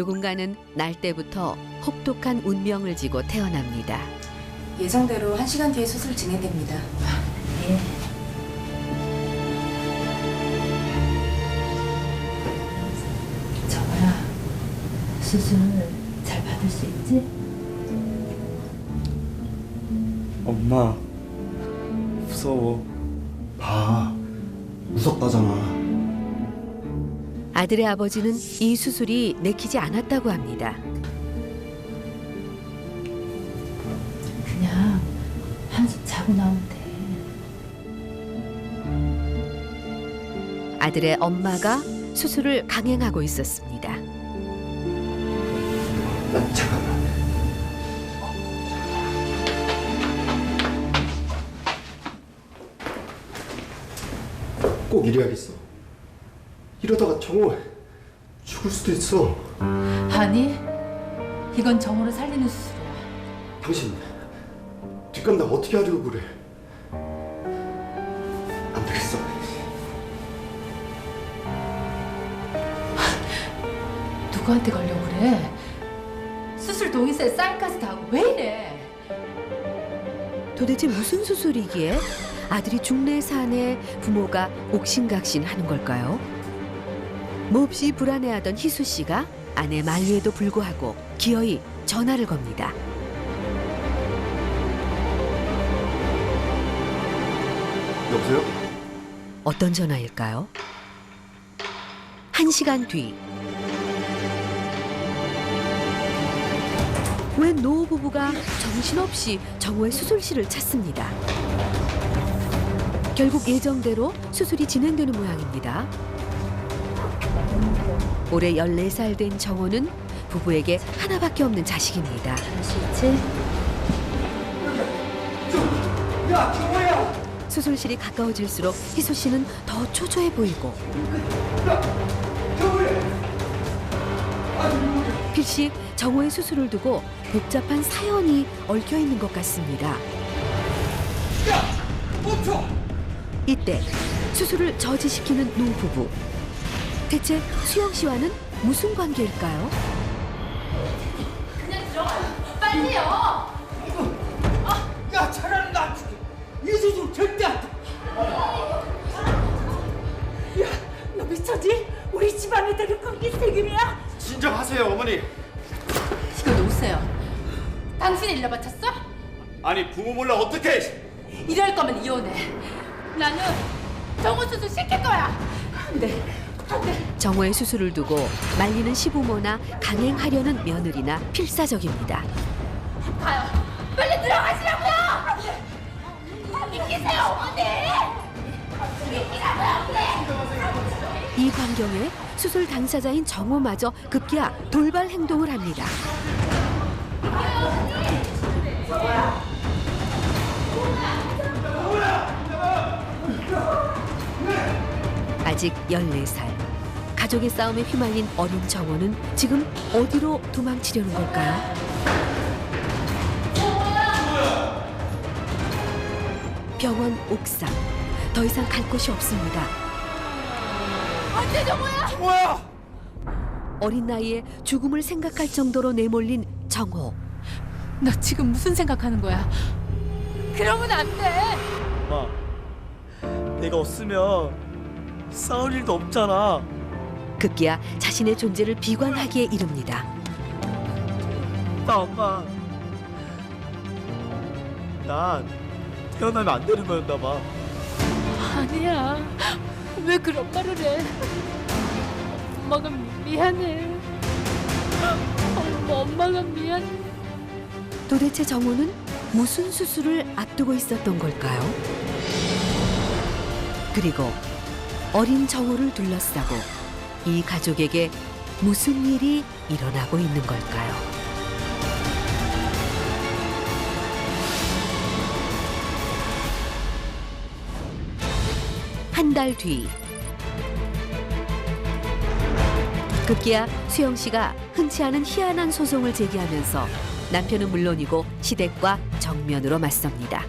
누군가는 날 때부터 혹독한 운명을 지고 태어납니다. 예정대로 1시간 뒤에 수술 진행됩니다. 예. 정아야, 수술 잘 받을 수 있지? 엄마, 무서워. 봐, 무섭다잖아. 아들의 아버지는 이 수술이 내키지 않았다고 합니다. 그냥 한숨 자고 나오면 돼. 아들의 엄마가 수술을 강행하고 있었습니다. 잠깐만. 꼭 이래야겠어. 이러다가 정호 죽을 수도 있어. 아니, 이건 정우를 살리는 수술이야. 당신 뒷감당 어떻게 하려고 그래? 안 되겠어. 누구한테 걸려고 그래? 수술 동의서에 사인까지 다 하고 왜 이래? 도대체 무슨 수술이기에 아들이 중내산에 부모가 옥신각신하는 걸까요? 몹시 불안해하던 희수 씨가 아내 만류에도 불구하고 기어이 전화를 겁니다. 여보세요? 어떤 전화일까요? 1시간 뒤. 웬 노 부부가 정신없이 정호의 수술실을 찾습니다. 결국 예정대로 수술이 진행되는 모양입니다. 올해 14살 된 정호는 부부에게 하나밖에 없는 자식입니다. 할 수 있지? 야, 정호야! 수술실이 가까워질수록 희수 씨는 더 초조해 보이고 필시 정호의 수술을 두고 복잡한 사연이 얽혀 있는 것 같습니다. 이때 수술을 저지시키는 노부부. 대체 수영 씨와는 무슨 관계일까요? 그냥 들어가요. 빨리요. 야, 잘하는 거 안 죽여. 이 수술 절대 안 돼. 야, 너 미쳤지? 우리 집안에 데릴 건이 세금이야? 진정하세요, 어머니. 이거 놓으세요. 당신이 일러 바쳤어? 아니, 부모 몰라 어떡해. 이럴 거면 이혼해. 나는 정우 수술 시킬 거야. 안 돼. 안 돼. 정호의 수술을 두고 말리는 시부모나 강행하려는 며느리나 필사적입니다. 가요. 빨리 들어가시라고요. 믿기세요, 어머니. 믿기라고요, 어머니. 이 광경에 수술 당사자인 정호마저 급기야 돌발 행동을 합니다. 아직 14살. 가족의 싸움에 휘말린 어린 정호는 지금 어디로 도망치려는 걸까요? 병원 옥상. 더 이상 갈 곳이 없습니다. 언제 정우야? 뭐야? 어린 나이에 죽음을 생각할 정도로 내몰린 정호. 너 지금 무슨 생각하는 거야? 그러면 안 돼. 엄마, 내가 없으면 싸울 일도 없잖아. 급기야 자신의 존재를 비관하기에 이릅니다. 나 엄마, 난 태어나면 안 되는 거였나 봐. 아니야. 왜 그런 말을 해? 엄마가 미안해. 엄마가 미안해. 도대체 정호는 무슨 수술을 앞두고 있었던 걸까요? 그리고 어린 정호를 둘러싸고 이 가족에게 무슨 일이 일어나고 있는 걸까요? 한 달 뒤. 급기야 수영 씨가 흔치 않은 희한한 소송을 제기하면서 남편은 물론이고 시댁과 정면으로 맞섭니다.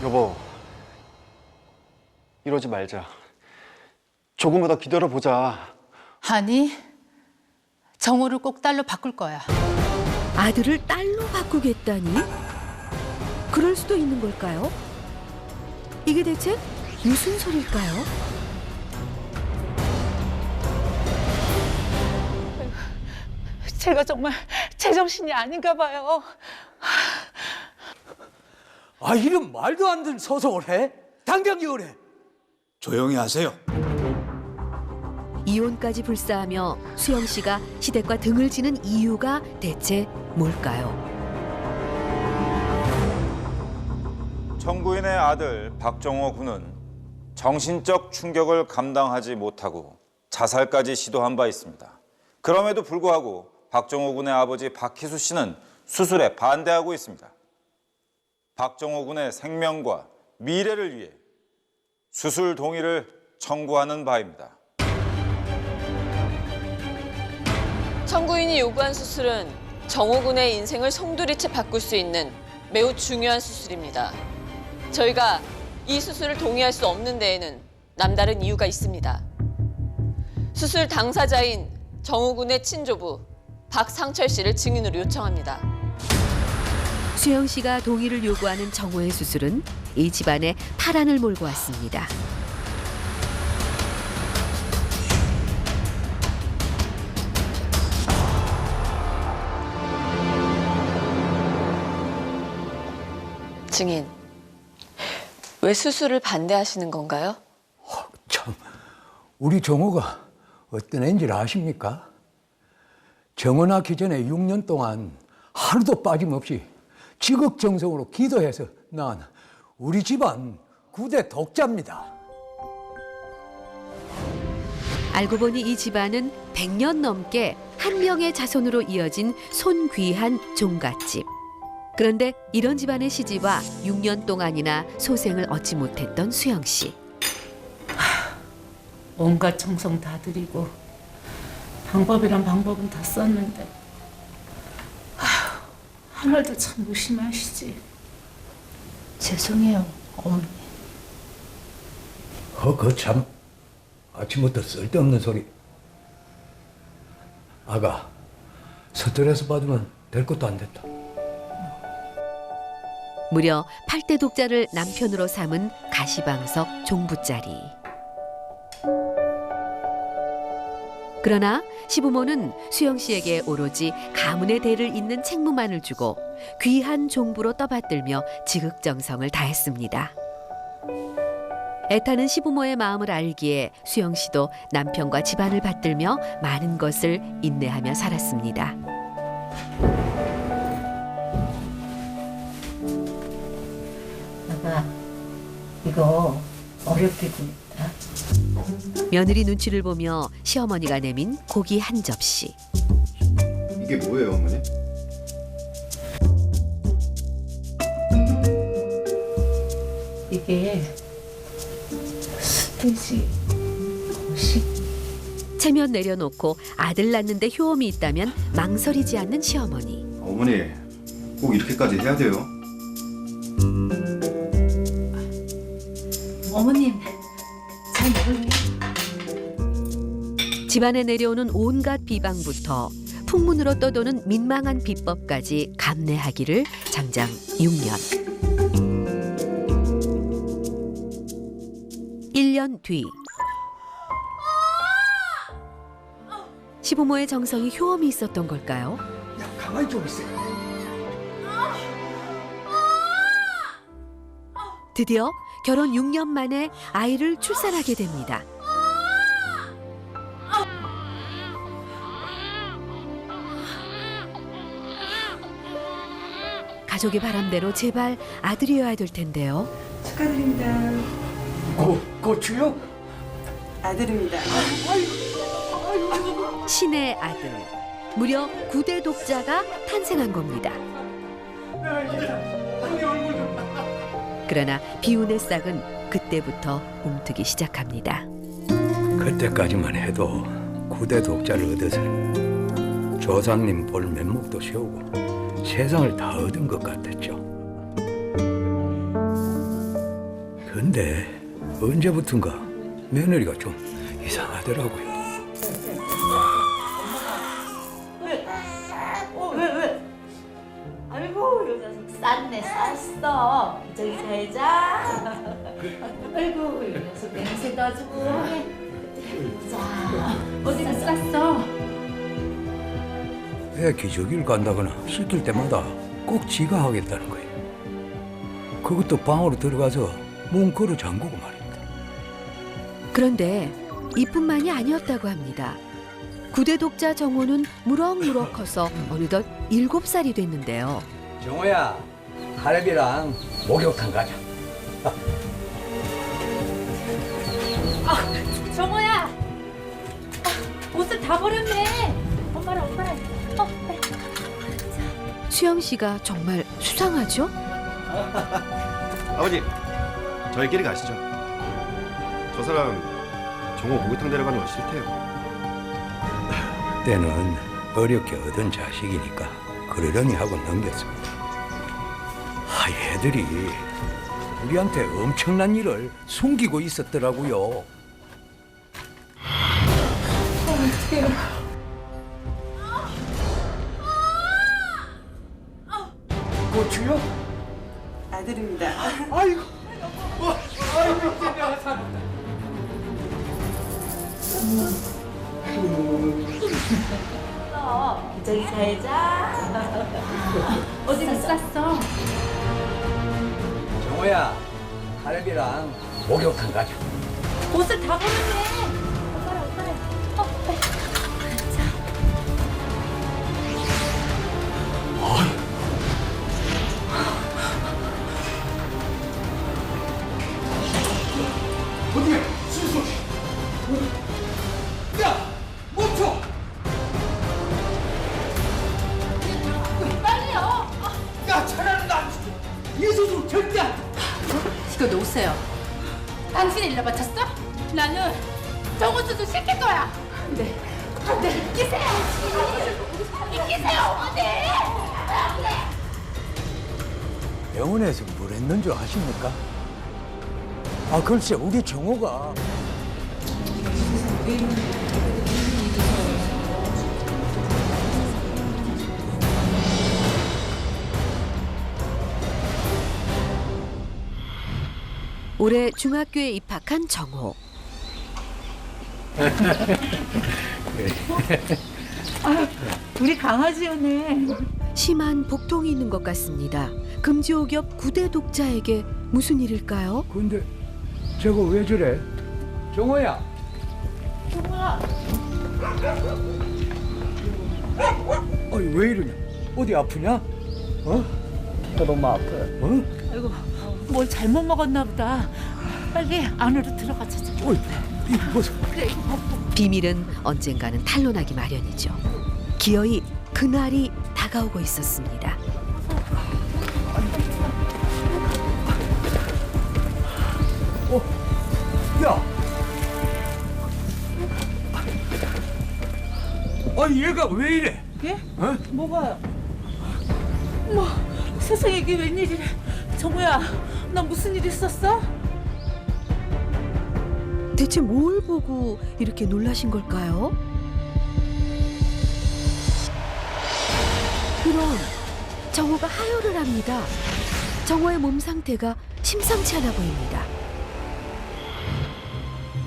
여보, 이러지 말자. 조금만 더 기다려보자. 아니, 정호를 꼭 딸로 바꿀 거야. 아들을 딸로 바꾸겠다니? 그럴 수도 있는 걸까요? 이게 대체 무슨 소릴까요? 제가 정말 제정신이 아닌가 봐요. 아, 이런 말도 안 되는 소송을 해? 당장 이혼해. 조용히 하세요. 이혼까지 불사하며 수영 씨가 시댁과 등을 지는 이유가 대체 뭘까요? 정구인의 아들 박정호 군은 정신적 충격을 감당하지 못하고 자살까지 시도한 바 있습니다. 그럼에도 불구하고 박정호 군의 아버지 박희수 씨는 수술에 반대하고 있습니다. 박정호 군의 생명과 미래를 위해 수술 동의를 청구하는 바입니다. 청구인이 요구한 수술은 정호 군의 인생을 송두리째 바꿀 수 있는 매우 중요한 수술입니다. 저희가 이 수술을 동의할 수 없는 데에는 남다른 이유가 있습니다. 수술 당사자인 정호 군의 친조부 박상철 씨를 증인으로 요청합니다. 수영 씨가 동의를 요구하는 정호의 수술은 이 집안에 파란을 몰고 왔습니다. 증인, 왜 수술을 반대하시는 건가요? 참, 우리 정호가 어떤 애인지를 아십니까? 정원 낳기 전에 6년 동안 하루도 빠짐없이 지극정성으로 기도해서 낳은 우리 집안 9대 독자입니다. 알고 보니 이 집안은 100년 넘게 한 명의 자손으로 이어진 손귀한 종갓집. 그런데 이런 집안의 시집와 6년 동안이나 소생을 얻지 못했던 수영 씨. 온갖 정성 다 들이고 방법이란 방법은 다 썼는데 하늘도 참 무심하시지. 죄송해요, 어머니. 그 참 아침부터 쓸데없는 소리. 아가, 스트레스 받으면 될 것도 안 됐다. 무려 8대 독자를 남편으로 삼은 가시방석 종부짜리. 그러나 시부모는 수영 씨에게 오로지 가문의 대를 잇는 책무만을 주고 귀한 종부로 떠받들며 지극정성을 다했습니다. 애타는 시부모의 마음을 알기에 수영 씨도 남편과 집안을 받들며 많은 것을 인내하며 살았습니다. 아가, 이거 어렵게 구했다. 며느리 눈치를 보며 시어머니가 내민 고기 한 접시. 이게 뭐예요, 어머니? 이게 스테이지 거식. 체면 내려놓고 아들 낳는데 효험이 있다면 망설이지 않는 시어머니. 어머니, 꼭 이렇게까지 해야 돼요? 어머님, 잘 먹을게요. 집안에 내려오는 온갖 비방부터 풍문으로 떠도는 민망한 비법까지 감내하기를 장장 6년. 1년 뒤. 시부모의 정성이 효험이 있었던 걸까요? 야, 가만히 좀 있어. 드디어 결혼 6년 만에 아이를 출산하게 됩니다. 가족의 바람대로 제발 아들이어야 될 텐데요. 축하드립니다. 고추요? 아들입니다. 신의 아들. 무려 9대 독자가 탄생한 겁니다. 그러나 비운의 싹은 그때부터 움트기 시작합니다. 그때까지만 해도 9대 독자를 얻어서 조상님 볼 면목도 세우고 세상을 다 얻은 것 같았죠. 근데 언제부턴가 며느리가 좀 이상하더라고요. 왜? 아이고, 요 녀석 쌌네, 쌌어. 저기 살자. 아이고, 요 녀석 냄새도 아주 고해. 자, 어디가 쌌어? 애 기저귀를 간다거나 시킬 때마다 꼭 지가 하겠다는 거예요. 그것도 방으로 들어가서 문 걸어 잠그고 말입니다. 그런데 이뿐만이 아니었다고 합니다. 구대 독자 정호는 무럭무럭 커서 어느덧 7살이 됐는데요. 정호야, 할애비랑 목욕탕 가자. 정호야! 옷을 다 버렸네. 엄마랑. 수영 씨가 정말 수상하죠? 아버지, 저희끼리 가시죠. 저 사람 정호 목욕탕 데려가는 거 싫대요. 때는 어렵게 얻은 자식이니까 그러려니 하고 넘겼습니다. 애들이 우리한테 엄청난 일을 숨기고 있었더라고요. 고추요? 아들입니다. 아이고. 저기 살자. 어디가 쌌어? 정호야, 할애비랑 목욕탕 가자. 옷을 다 버렸네. 엄마랑. 어디야? 순수. 야, 멈춰. 빨리요. 야, 차라리 나 이수수 절대 안 돼. 이거 놓으세요. 당신이 일러 바쳤어? 나는 정우수도 시킬 거야. 안 돼. 이기세요. 어머니. 병원에서 뭘 했는 줄 아십니까? 글쎄, 우리 정호가 올해 중학교에 입학한 정호. 우리 강아지였네. 심한 복통이 있는 것 같습니다. 금지옥엽 구대 독자에게 무슨 일일까요? 근데 저거 왜 저래? 정호야. 아니, 왜 이러냐? 어디 아프냐? 나 너무 아파요. 아이고, 뭘 잘못 먹었나 보다. 빨리 안으로 들어가자. 이거 벗어. 그래, 이거 먹고. 비밀은 언젠가는 탄로나기 마련이죠. 기어이 그날이 다가오고 있었습니다. 야! 얘가 왜 이래? 예? 뭐가요? 뭐, 세상에 이게 웬일이래. 정우야, 나 무슨 일 있었어? 대체 뭘 보고 이렇게 놀라신 걸까요? 그럼 정호가 하혈을 합니다. 정호의 몸 상태가 심상치 않아 보입니다.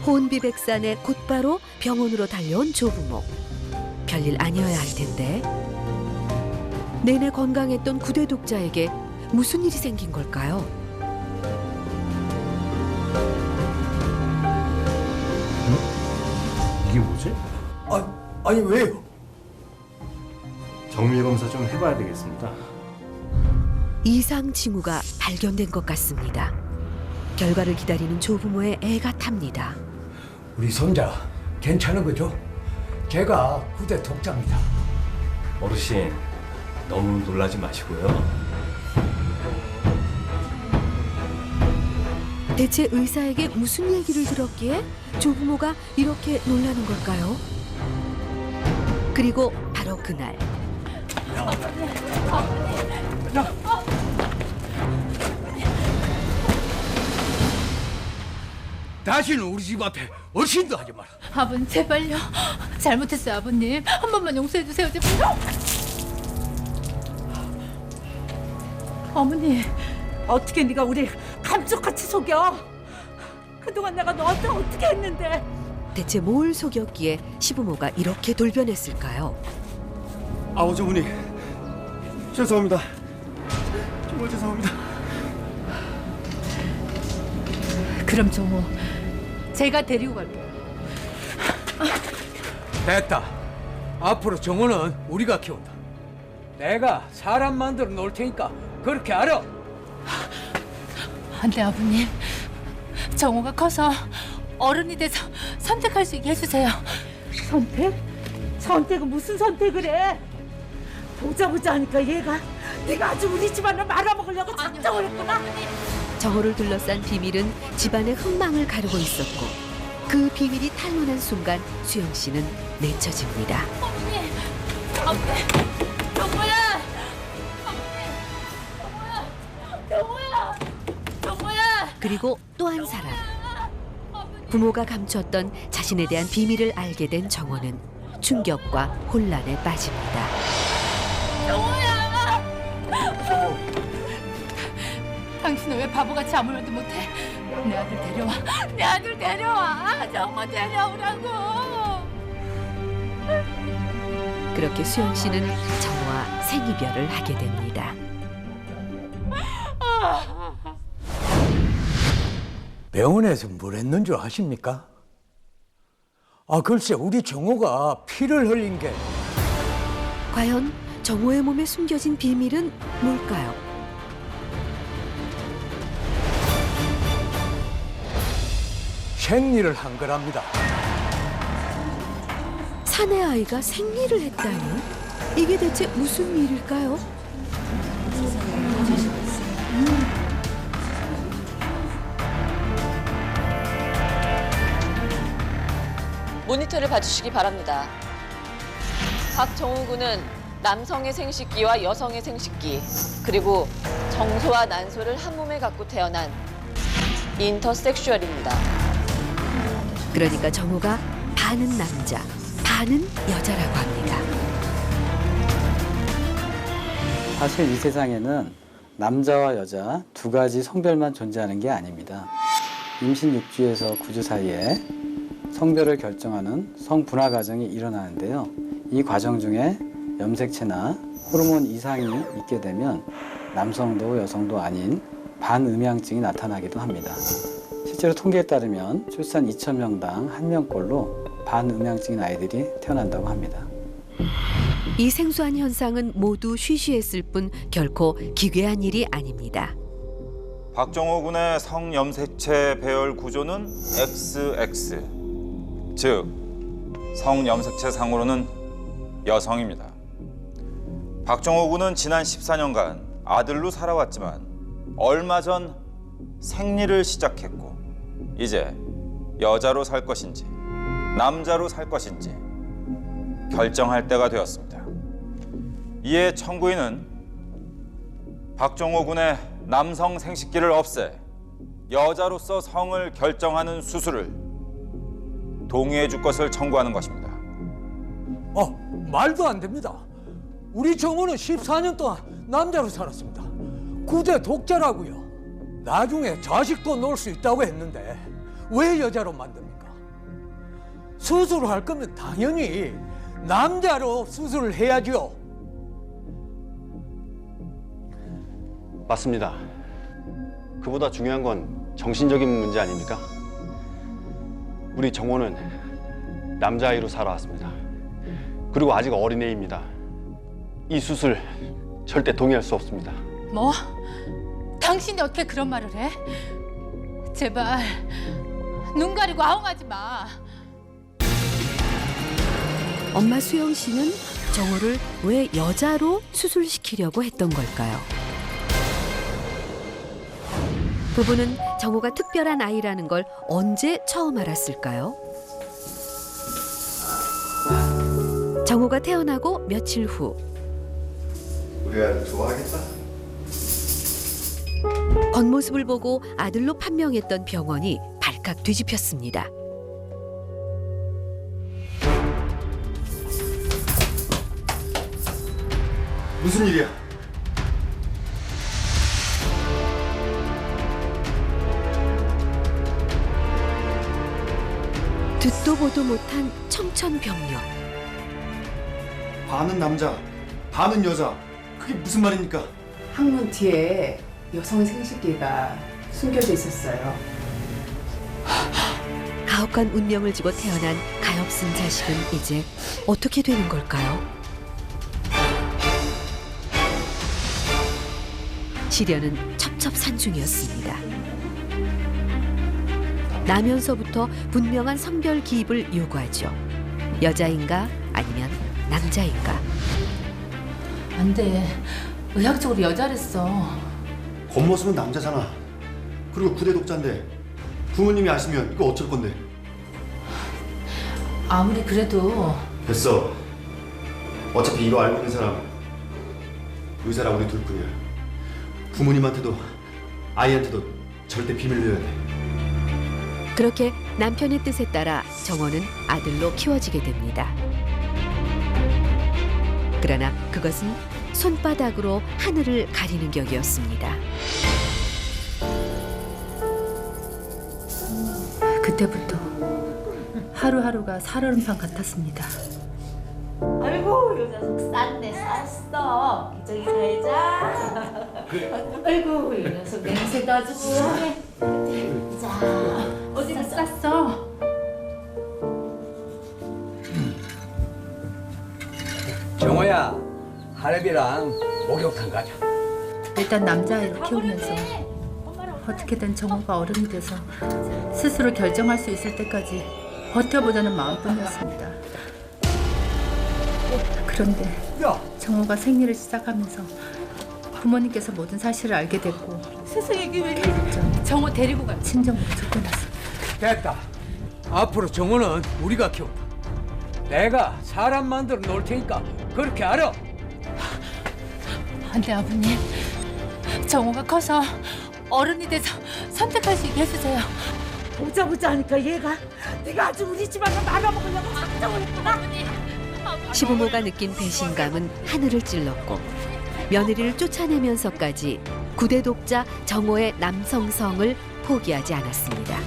혼비백산에 곧바로 병원으로 달려온 조부모. 별일 아니어야 할 텐데 내내 건강했던 구대 독자에게 무슨 일이 생긴 걸까요? 이게 뭐지? 아니 왜요? 정밀 검사 좀 해봐야 되겠습니다. 이상 징후가 발견된 것 같습니다. 결과를 기다리는 조부모의 애가 탑니다. 우리 손자 괜찮은 거죠? 제가 구대 독자입니다. 어르신, 너무 놀라지 마시고요. 대체 의사에게 무슨 얘기를 들었기에 조부모가 이렇게 놀라는 걸까요? 그리고 바로 그날 다시는 우리 집 앞에 얼씬도 하지 마라. 아버님 제발요. 잘못했어요 아버님. 한 번만 용서해 주세요 제발. 어머니 어떻게 네가 우리 감쪽같이 속여? 그동안 내가 너한테 어떻게 했는데? 대체 뭘 속였기에 시부모가 이렇게 돌변했을까요? 아버지 어머니 죄송합니다. 정말 죄송합니다. 그럼 정호 제가 데리고 갈게요. 됐다. 앞으로 정호는 우리가 키운다. 내가 사람 만들어 놓을 테니까 그렇게 알아. 안돼 아버님. 정호가 커서 어른이 돼서 선택할 수 있게 해주세요. 선택? 선택은 무슨 선택을 해? 보자 하니까 얘가 네가 아주 우리 집안을 말아먹으려고 작정을 했구나. 정호를 둘러싼 비밀은 집안의 흥망을 가르고 있었고 그 비밀이 탄로난 순간 수영 씨는 내쳐집니다. 어머니, 정호야, 정호야. 그리고 또 한 사람. 부모가 감췄던 자신에 대한 비밀을 알게 된 정호는 충격과 혼란에 빠집니다. 당신은 왜 바보같이 아무 말도 못해? 내 아들 데려와. 내 아들 데려와. 정호 데려오라고. 그렇게 수영 씨는 정호와 생이별을 하게 됩니다. 병원에서 뭘 했는 줄 아십니까? 글쎄 우리 정호가 피를 흘린 게 과연 정호의 몸에 숨겨진 비밀은 뭘까요? 생리를 한 거랍니다. 사내 아이가 생리를 했다니? 이게 대체 무슨 일일까요? 모니터를 봐주시기 바랍니다. 박정호 군은 남성의 생식기와 여성의 생식기, 그리고 정소와 난소를 한 몸에 갖고 태어난 인터섹슈얼입니다. 그러니까 정호가 반은 남자, 반은 여자라고 합니다. 사실 이 세상에는 남자와 여자 두 가지 성별만 존재하는 게 아닙니다. 임신 6주에서 9주 사이에 성별을 결정하는 성분화 과정이 일어나는데요. 이 과정 중에 염색체나 호르몬 이상이 있게 되면 남성도 여성도 아닌 반음양증이 나타나기도 합니다. 실제로 통계에 따르면 출산 2,000명당 1명꼴로 반음양증인 아이들이 태어난다고 합니다. 이 생소한 현상은 모두 쉬쉬했을 뿐 결코 기괴한 일이 아닙니다. 박정호 군의 성염색체 배열 구조는 XX, 즉 성염색체 상으로는 여성입니다. 박정호 군은 지난 14년간 아들로 살아왔지만 얼마 전 생리를 시작했고 이제 여자로 살 것인지 남자로 살 것인지 결정할 때가 되었습니다. 이에 청구인은 박정호 군의 남성 생식기를 없애 여자로서 성을 결정하는 수술을 동의해 줄 것을 청구하는 것입니다. 말도 안 됩니다. 우리 정호는 14년 동안 남자로 살았습니다. 9대 독자라고요. 나중에 자식도 놓을 수 있다고 했는데 왜 여자로 만듭니까? 수술을 할 거면 당연히 남자로 수술을 해야죠. 맞습니다. 그보다 중요한 건 정신적인 문제 아닙니까? 우리 정호는 남자아이로 살아왔습니다. 그리고 아직 어린애입니다. 이 수술 절대 동의할 수 없습니다. 뭐? 당신이 어떻게 그런 말을 해? 제발 눈 가리고 아웅하지 마. 엄마 수영 씨는 정호를 왜 여자로 수술시키려고 했던 걸까요? 부부는 정호가 특별한 아이라는 걸 언제 처음 알았을까요? 정호가 태어나고 며칠 후 우리 아들 좋아하겠다. 겉모습을 보고 아들로 판명했던 병원이 발칵 뒤집혔습니다. 무슨 일이야? 듣도 보도 못한 청천벽력. 반은 남자, 반은 여자. 그게 무슨 말입니까? 항문 뒤에 여성의 생식기가 숨겨져 있었어요. 가혹한 운명을 지고 태어난 가엾은 자식은 이제 어떻게 되는 걸까요? 시련은 첩첩산중이었습니다. 나면서부터 분명한 성별 기입을 요구하죠. 여자인가 아니면 남자인가. 안 돼. 의학적으로 여자랬어. 겉모습은 남자잖아. 그리고 구대 독자인데 부모님이 아시면 이거 어쩔 건데? 아무리 그래도 됐어. 어차피 이거 알고 있는 사람 의사랑 우리 둘뿐이야. 부모님한테도 아이한테도 절대 비밀로 해야 돼. 그렇게 남편의 뜻에 따라 정원은 아들로 키워지게 됩니다. 그러나 그것은 손바닥으로 하늘을 가리는 격이었습니다. 그때부터 하루하루가 살얼음판 같았습니다. 아이고 요 녀석 쌌네 쌌어. 기저귀 갈자. 아이고 요 녀석 냄새도 아주 고소해. 자 어디가 쌌어? 정호야, 할애비랑 목욕탕 가자. 일단 남자아이를 키우면서 어떻게든 정호가 어른이 돼서 스스로 결정할 수 있을 때까지 버텨보자는 마음뿐이었습니다. 그런데 정호가 생리를 시작하면서 부모님께서 모든 사실을 알게 됐고 세상에 이게 웬일이야. 정호 데리고 가 친정으로 쫓겨났어. 됐다. 앞으로 정호는 우리가 키운다. 내가 사람 만들어 놓을 테니까 그렇게 알아. 안 돼, 아버님. 정호가 커서 어른이 돼서 선택할 수 있게 해주세요. 보자 하니까 얘가 네가 아주 우리 집안을 말아먹으려고 작정을 했구나. 시부모가 느낀 배신감은 하늘을 찔렀고 며느리를 쫓아내면서까지 구대 독자 정호의 남성성을 포기하지 않았습니다.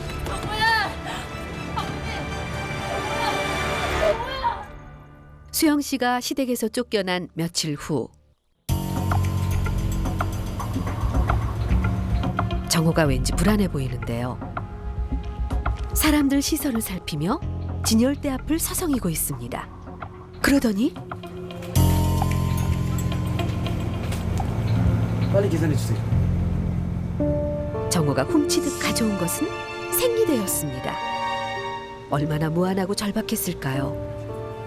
수영 씨가 시댁에서 쫓겨난 며칠 후 정호가 왠지 불안해 보이는데요. 사람들 시선을 살피며 진열대 앞을 서성이고 있습니다. 그러더니 빨리 계산해 주세요. 정호가 훔치듯 가져온 것은 생리대였습니다. 얼마나 무안하고 절박했을까요?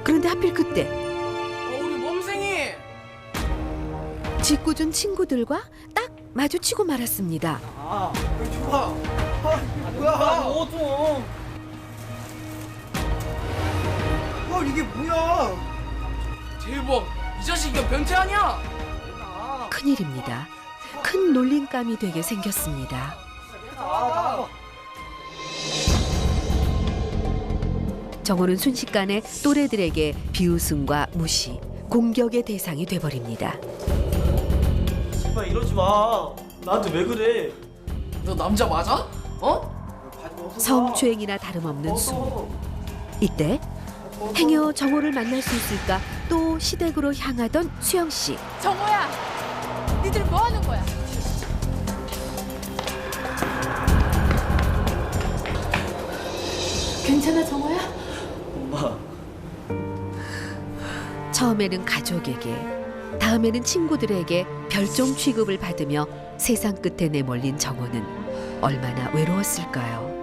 그런데 하필 그때 우리 몸생이 짓궂은 친구들과 딱 마주치고 말았습니다. 좋아. 뭐야? 뭐 좀. 이게 뭐야? 대박. 이 자식 이거 변태 아니야? 큰일입니다. 큰 놀림감이 되게 생겼습니다. 정호는 순식간에 또래들에게 비웃음과 무시, 공격의 대상이 돼버립니다. 제발 이러지 마. 나한테 왜 그래? 너 남자 맞아? 성추행이나 다름없는 수모. 이때 행여 정호를 만날 수 있을까 또 시댁으로 향하던 수영 씨. 정호야, 니들 뭐 하는 거야? 괜찮아, 정호야? 엄마. 처음에는 가족에게, 다음에는 친구들에게 별종 취급을 받으며 세상 끝에 내몰린 정호는 얼마나 외로웠을까요?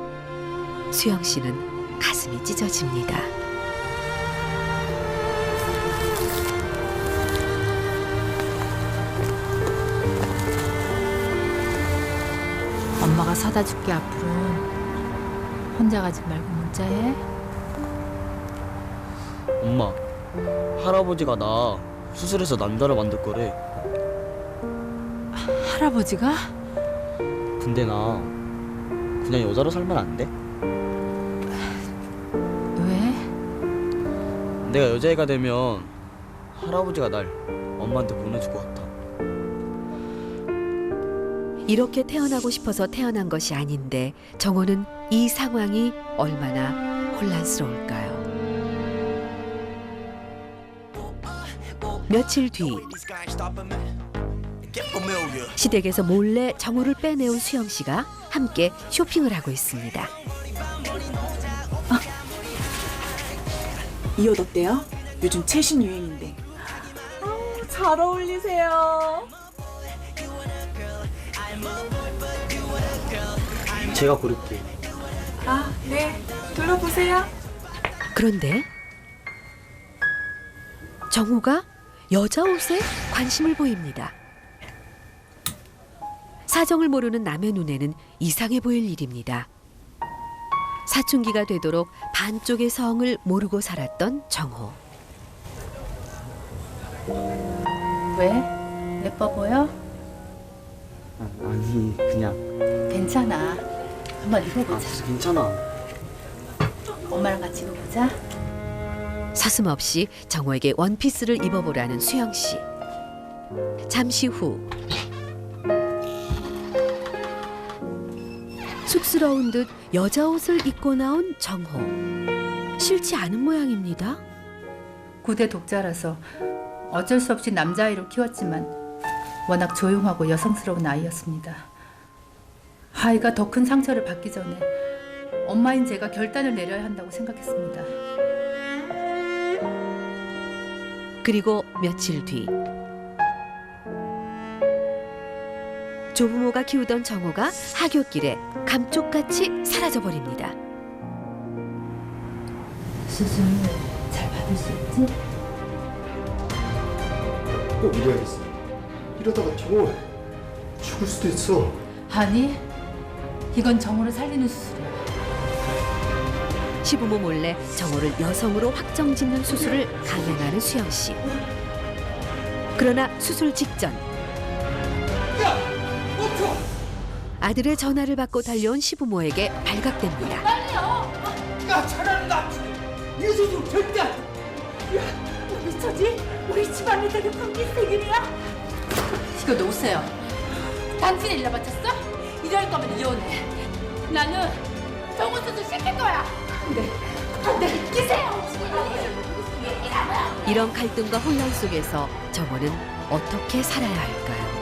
수영 씨는 가슴이 찢어집니다. 엄마가 사다 줄게. 앞으로 혼자 가지 말고 문자해. 엄마, 할아버지가 나 수술해서 남자로 만들 거래. 할아버지가? 근데 나 그냥 여자로 살면 안 돼? 내가 여자애가 되면 할아버지가 날 엄마한테 보내줄 것 같아. 이렇게 태어나고 싶어서 태어난 것이 아닌데 정호는 이 상황이 얼마나 혼란스러울까요? 며칠 뒤 시댁에서 몰래 정호를 빼내온 수영 씨가 함께 쇼핑을 하고 있습니다. 이 옷 어때요? 요즘 최신 유행인데. 잘 어울리세요. 제가 고를게요. 아, 네. 둘러보세요. 그런데 정호가 여자 옷에 관심을 보입니다. 사정을 모르는 남의 눈에는 이상해 보일 일입니다. 사춘기가 되도록 반쪽의 성을 모르고 살았던 정호. 왜? 예뻐 보여? 아니 그냥. 괜찮아. 한번 입어보자. 괜찮아. 엄마랑 같이 입어보자. 서슴없이 정호에게 원피스를 입어보라는 수영 씨. 잠시 후 쑥스러운 듯 여자 옷을 입고 나온 정호. 싫지 않은 모양입니다. 구대 독자라서 어쩔 수 없이 남자아이로 키웠지만 워낙 조용하고 여성스러운 아이였습니다. 아이가 더 큰 상처를 받기 전에 엄마인 제가 결단을 내려야 한다고 생각했습니다. 그리고 며칠 뒤 조부모가 키우던 정호가 하굣길에 감쪽같이 사라져버립니다. 수술 잘 받을 수 있지? 꼭 이래야겠어. 이러다가 정호 죽을 수도 있어. 아니, 이건 정호를 살리는 수술이야. 시부모 몰래 정호를 여성으로 확정짓는 수술을 강행하는 수영 씨. 그러나 수술 직전 아들의 전화를 받고 달려온 시부모에게 발각됩니다. 야, 차라리 낫지. 이 수술 절대 안 돼. 야, 미쳐지? 우리 집안에 되게 분기생이야. 이거 놓으세요. 당신이 일러 바쳤어? 이럴 거면 이혼해. 나는 정호 수술 시킬 거야. 안 돼, 끼세요. 이런 갈등과 혼란 속에서 정호는 어떻게 살아야 할까요?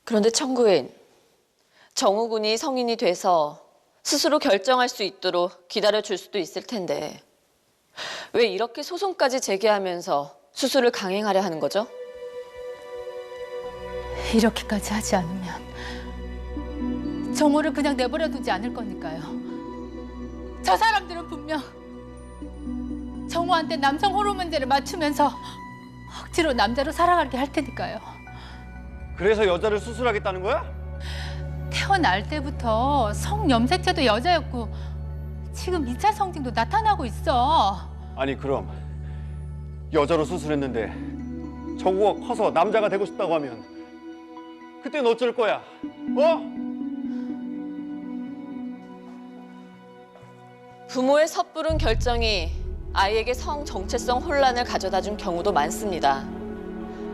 그런데 청구인, 정호 군이 성인이 돼서 스스로 결정할 수 있도록 기다려줄 수도 있을 텐데 왜 이렇게 소송까지 제기하면서 수술을 강행하려 하는 거죠? 이렇게까지 하지 않으면 정호를 그냥 내버려 두지 않을 거니까요. 저 사람들은 분명 정호한테 남성 호르몬제를 맞추면서 억지로 남자로 살아가게 할 테니까요. 그래서 여자를 수술하겠다는 거야? 태어날 때부터 성염색체도 여자였고 지금 2차 성징도 나타나고 있어. 아니 그럼 여자로 수술했는데 정우가 커서 남자가 되고 싶다고 하면 그땐 어쩔 거야? 부모의 섣부른 결정이 아이에게 성 정체성 혼란을 가져다준 경우도 많습니다.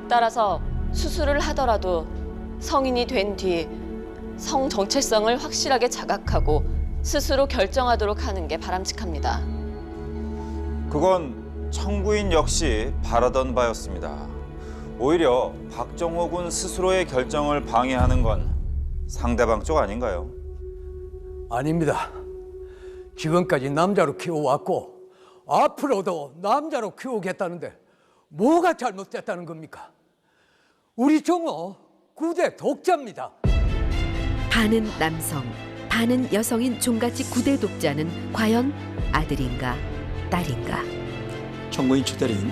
따라서 수술을 하더라도 성인이 된 뒤 성 정체성을 확실하게 자각하고 스스로 결정하도록 하는 게 바람직합니다. 그건 청구인 역시 바라던 바였습니다. 오히려 박정호 군 스스로의 결정을 방해하는 건 상대방 쪽 아닌가요? 아닙니다. 지금까지 남자로 키워왔고 앞으로도 남자로 키우겠다는데 뭐가 잘못됐다는 겁니까? 우리 정호 9대 독자입니다. 반은 남성, 반은 여성인 종갓집 9대 독자는 과연 아들인가 딸인가? 정부인 추대리인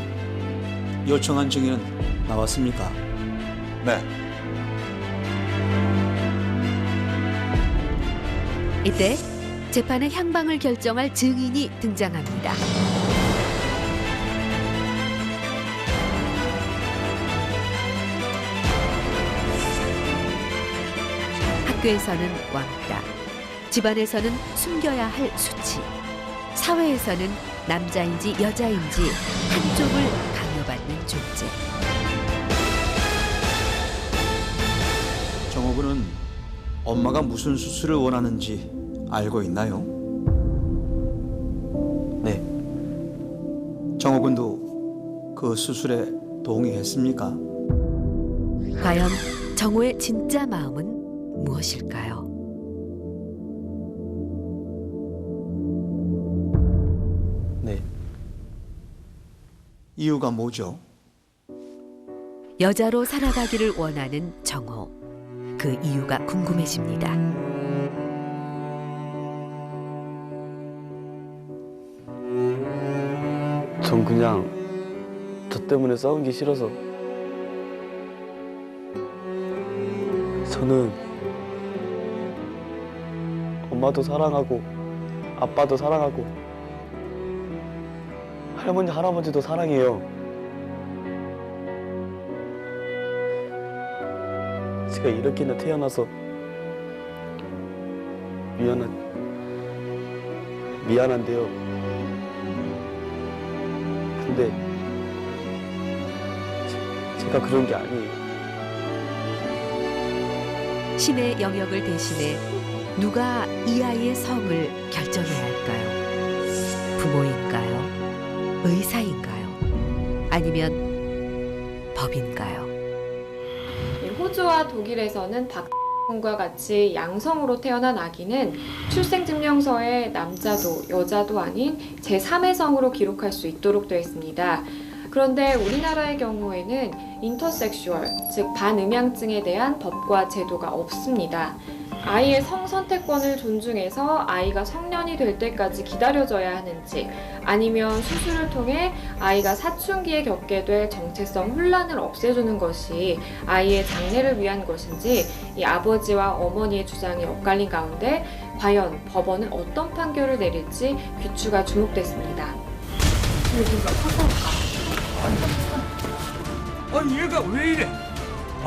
요청한 증인은 나왔습니까? 네. 이때 재판의 향방을 결정할 증인이 등장합니다. 학교에서는 왕따, 집안에서는 숨겨야 할 수치, 사회에서는 남자인지 여자인지 한쪽을 강요받는 존재. 정호군은 엄마가 무슨 수술을 원하는지 알고 있나요? 네. 정호군도 그 수술에 동의했습니까? 과연 정호의 진짜 마음은 무엇일까요? 네. 이유가 뭐죠? 여자로 살아가기를 원하는 정호. 그 이유가 궁금해집니다. 전 그냥 저 때문에 싸운 게 싫어서. 저는 엄마도 사랑하고 아빠도 사랑하고 할머니 할아버지도 사랑해요. 제가 이렇게나 태어나서 미안한데요. 근데 제가 그런 게 아니에요. 신의 영역을 대신해 누가 이 아이의 성을 결정해야 할까요? 부모인가요? 의사인가요? 아니면 법인가요? 호주와 독일에서는 박과 같이 양성으로 태어난 아기는 출생증명서에 남자도 여자도 아닌 제3의 성으로 기록할 수 있도록 되어 있습니다. 그런데 우리나라의 경우에는 인터섹슈얼, 즉 반음양증에 대한 법과 제도가 없습니다. 아이의 성 선택권을 존중해서 아이가 성년이 될 때까지 기다려줘야 하는지, 아니면 수술을 통해 아이가 사춘기에 겪게 될 정체성 혼란을 없애주는 것이 아이의 장래를 위한 것인지, 이 아버지와 어머니의 주장이 엇갈린 가운데 과연 법원은 어떤 판결을 내릴지 귀추가 주목됐습니다. 아니 얘가 왜 이래?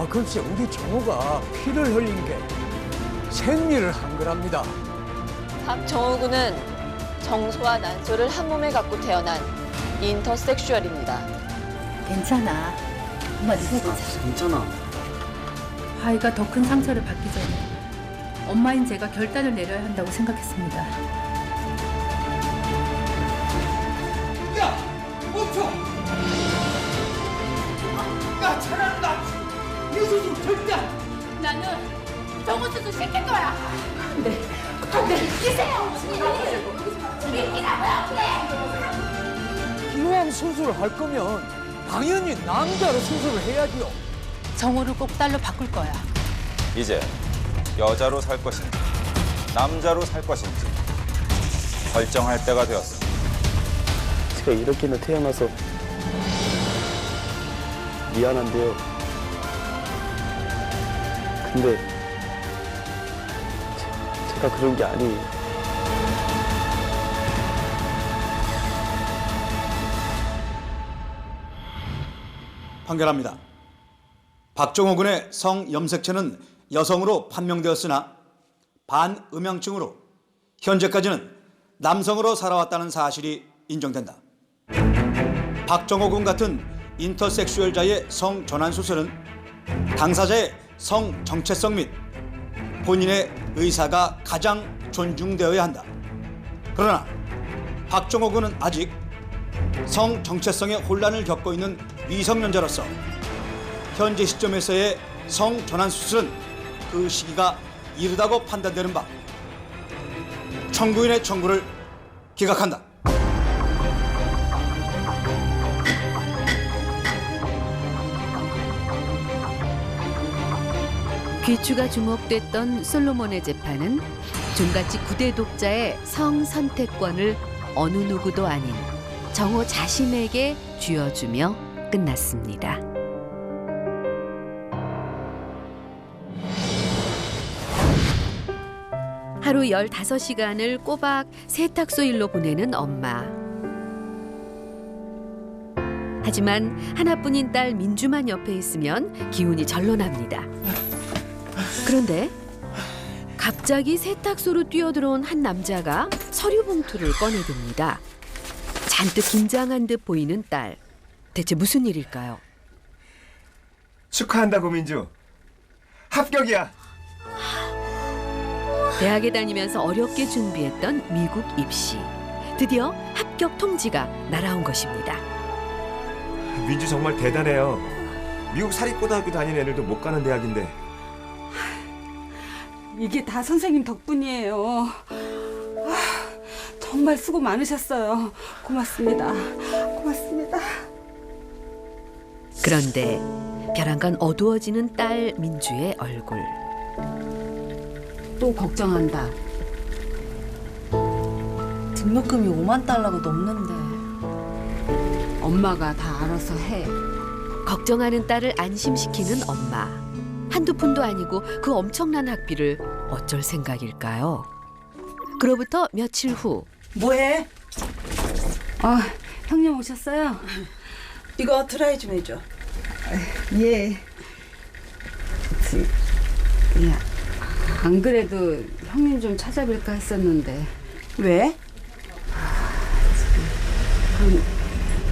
글쎄 우리 정호가 피를 흘린 게 생리를 한 거랍니다. 박정호 군은 정소와 난소를 한 몸에 갖고 태어난 인터섹슈얼입니다. 괜찮아. 엄마 믿어보자. 괜찮아. 아이가 더 큰 상처를 받기 전에 엄마인 제가 결단을 내려야 한다고 생각했습니다. 야! 멈춰! 나 차라리 이 수술 절대 안 돼! 나는 정우 수술 시킬 거야. 안 돼. 이세요. 기왕 수술을 할 거면 당연히 남자로 수술을 해야지요. 정호를 꼭 딸로 바꿀 거야. 이제 여자로 살 것인지 남자로 살 것인지 결정할 때가 되었습니다. 제가 이렇게나 태어나서 미안한데요. 근데 제가 그런 게 아니에요. 판결합니다. 박정호 군의 성 염색체는 여성으로 판명되었으나 반음양증으로 현재까지는 남성으로 살아왔다는 사실이 인정된다. 박정호 군 같은 인터섹슈얼자의 성 전환 수술은 당사자의 성 정체성 및 본인의 의사가 가장 존중되어야 한다. 그러나 박정호 군은 아직 성 정체성의 혼란을 겪고 있는 미성년자로서 현재 시점에서의 성 전환 수술은 그 시기가 이르다고 판단되는 바 청구인의 청구를 기각한다. 귀추가 주목됐던 솔로몬의 재판은 종갓집 9대 독자의 성 선택권을 어느 누구도 아닌 정호 자신에게 쥐어주며 끝났습니다. 하루 15시간을 꼬박 세탁소 일로 보내는 엄마. 하지만 하나뿐인 딸 민주만 옆에 있으면 기운이 절로 납니다. 그런데 갑자기 세탁소로 뛰어들어온 한 남자가 서류 봉투를 꺼내듭니다. 잔뜩 긴장한 듯 보이는 딸. 대체 무슨 일일까요? 축하한다고 민주. 합격이야. 대학에 다니면서 어렵게 준비했던 미국 입시. 드디어 합격 통지가 날아온 것입니다. 민주 정말 대단해요. 미국 사립고등학교 다니는 애들도 못 가는 대학인데. 이게 다 선생님 덕분이에요. 정말 수고 많으셨어요. 고맙습니다. 고맙습니다. 그런데 벼랑간 어두워지는 딸 민주의 얼굴. 또 걱정한다. 등록금이 5만 달러가 넘는데. 엄마가 다 알아서 해. 걱정하는 딸을 안심시키는 엄마. 한두 푼도 아니고 그 엄청난 학비를 어쩔 생각일까요? 그로부터 며칠 후. 뭐해? 형님 오셨어요? 이거 드라이 좀 해줘. 예. 안 그래도 형님 좀 찾아뵐까 했었는데. 왜? 한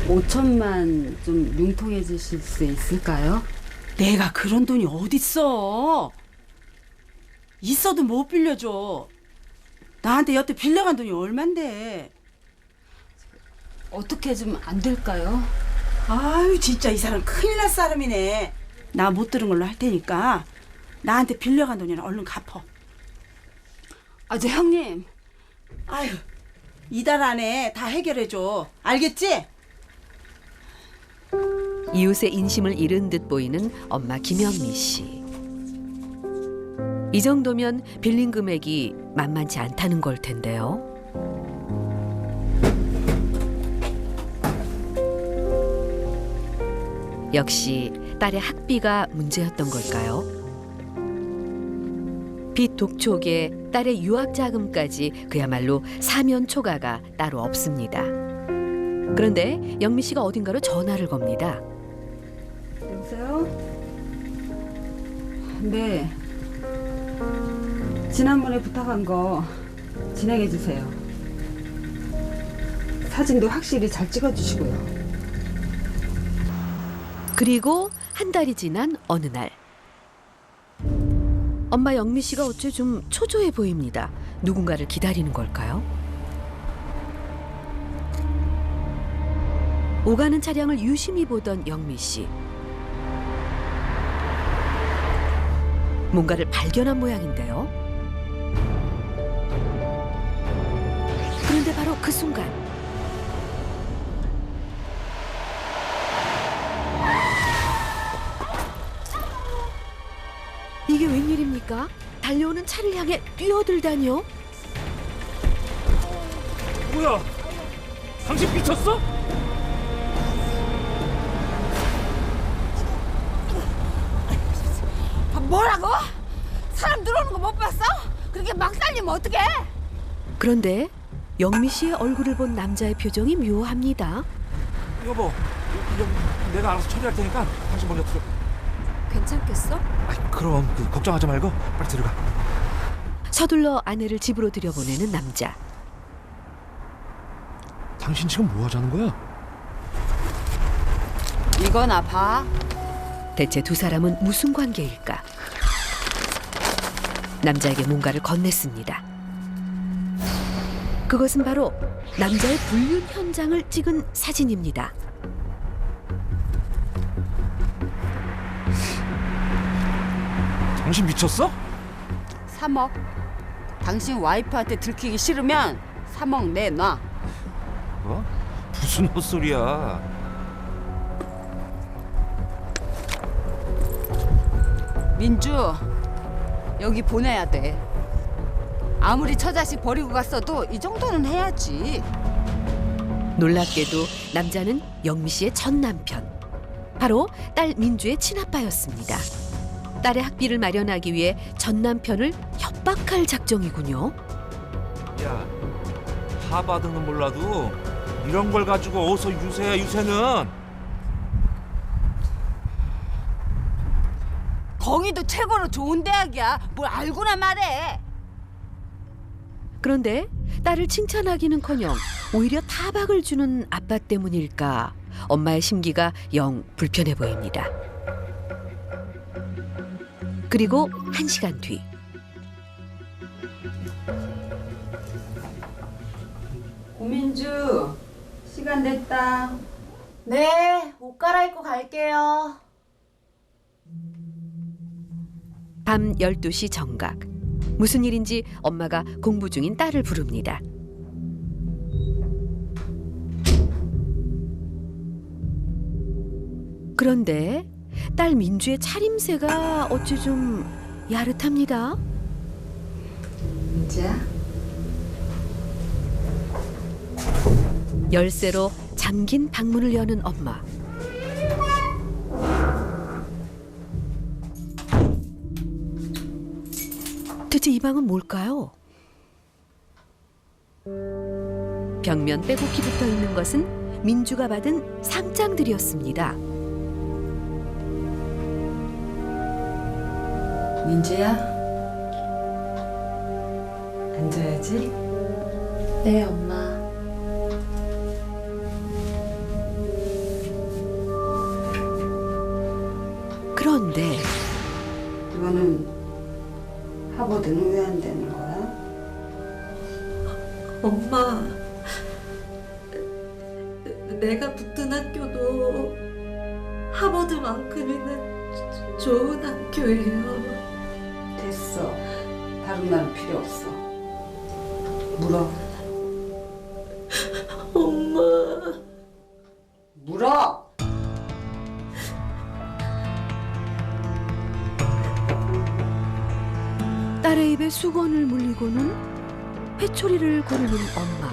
5천만 좀 융통해 주실 수 있을까요? 내가 그런 돈이 어딨어? 있어도 못 빌려줘. 나한테 여태 빌려간 돈이 얼만데. 어떻게 좀 안 될까요? 아유 진짜 이 사람 큰일 날 사람이네. 나 못 들은 걸로 할 테니까 나한테 빌려간 돈이나 얼른 갚어. 저 형님. 아유 이달 안에 다 해결해줘. 알겠지? 이웃의 인심을 잃은 듯 보이는 엄마 김영미 씨. 이 정도면 빌린 금액이 만만치 않다는 걸 텐데요. 역시 딸의 학비가 문제였던 걸까요? 빚 독촉에 딸의 유학 자금까지 그야말로 사면초가가 따로 없습니다. 그런데 영미 씨가 어딘가로 전화를 겁니다. 여보세요? 네. 지난번에 부탁한 거 진행해 주세요. 사진도 확실히 잘 찍어주시고요. 그리고 한 달이 지난 어느 날. 엄마 영미 씨가 어째 좀 초조해 보입니다. 누군가를 기다리는 걸까요? 오가는 차량을 유심히 보던 영미 씨. 뭔가를 발견한 모양인데요. 그런데 바로 그 순간 이게 웬일입니까? 달려오는 차를 향해 뛰어들다니요? 뭐야? 당신 미쳤어? 뭐라고? 사람 들어오는 거 못 봤어? 그렇게 막 달리면 어떡해? 그런데 영미 씨의 얼굴을 본 남자의 표정이 묘합니다. 여보, 내가 알아서 처리할 테니까 당신 먼저 들어. 괜찮겠어? 그럼 걱정하지 말고 빨리 들어가. 서둘러 아내를 집으로 들여보내는 남자. 당신 지금 뭐 하자는 거야? 이거나 봐. 대체 두 사람은 무슨 관계일까? 남자에게 뭔가를 건넸습니다. 그것은 바로 남자의 불륜 현장을 찍은 사진입니다. 당신 미쳤어? 3억. 당신 와이프한테 들키기 싫으면 3억 내놔. 뭐? 무슨 헛소리야? 민주, 여기 보내야 돼. 아무리 처자식 버리고 갔어도 이 정도는 해야지. 놀랍게도 남자는 영미 씨의 전 남편. 바로 딸 민주의 친아빠였습니다. 딸의 학비를 마련하기 위해 전 남편을 협박할 작정이군요. 야, 하버드는 몰라도 이런 걸 가지고 어디서 유세야 유세는. 거기도 최고로 좋은 대학이야. 뭘 알고나 말해. 그런데 딸을 칭찬하기는커녕 오히려 타박을 주는 아빠 때문일까 엄마의 심기가 영 불편해 보입니다. 그리고 1시간 뒤. 고민주, 시간 됐다. 네, 옷 갈아입고 갈게요. 밤 12시 정각. 무슨 일인지 엄마가 공부 중인 딸을 부릅니다. 그런데 딸 민주의 차림새가 어찌 좀 야릇합니다. 민주야? 열쇠로 잠긴 방문을 여는 엄마. 대체 이 방은 뭘까요? 벽면 빼곡히 붙어 있는 것은 민주가 받은 상장들이었습니다. 민주야? 앉아야지. 네, 엄마. 그런데 이거는 하버드는 왜 안 되는 거야? 엄마, 내가 붙은 학교도 하버드만큼이나 좋은 학교예요. 됐어. 다른 말 필요 없어. 물어. 엄마. 물어! 딸의 입에 수건을 물리고는 회초리를 고르는 엄마.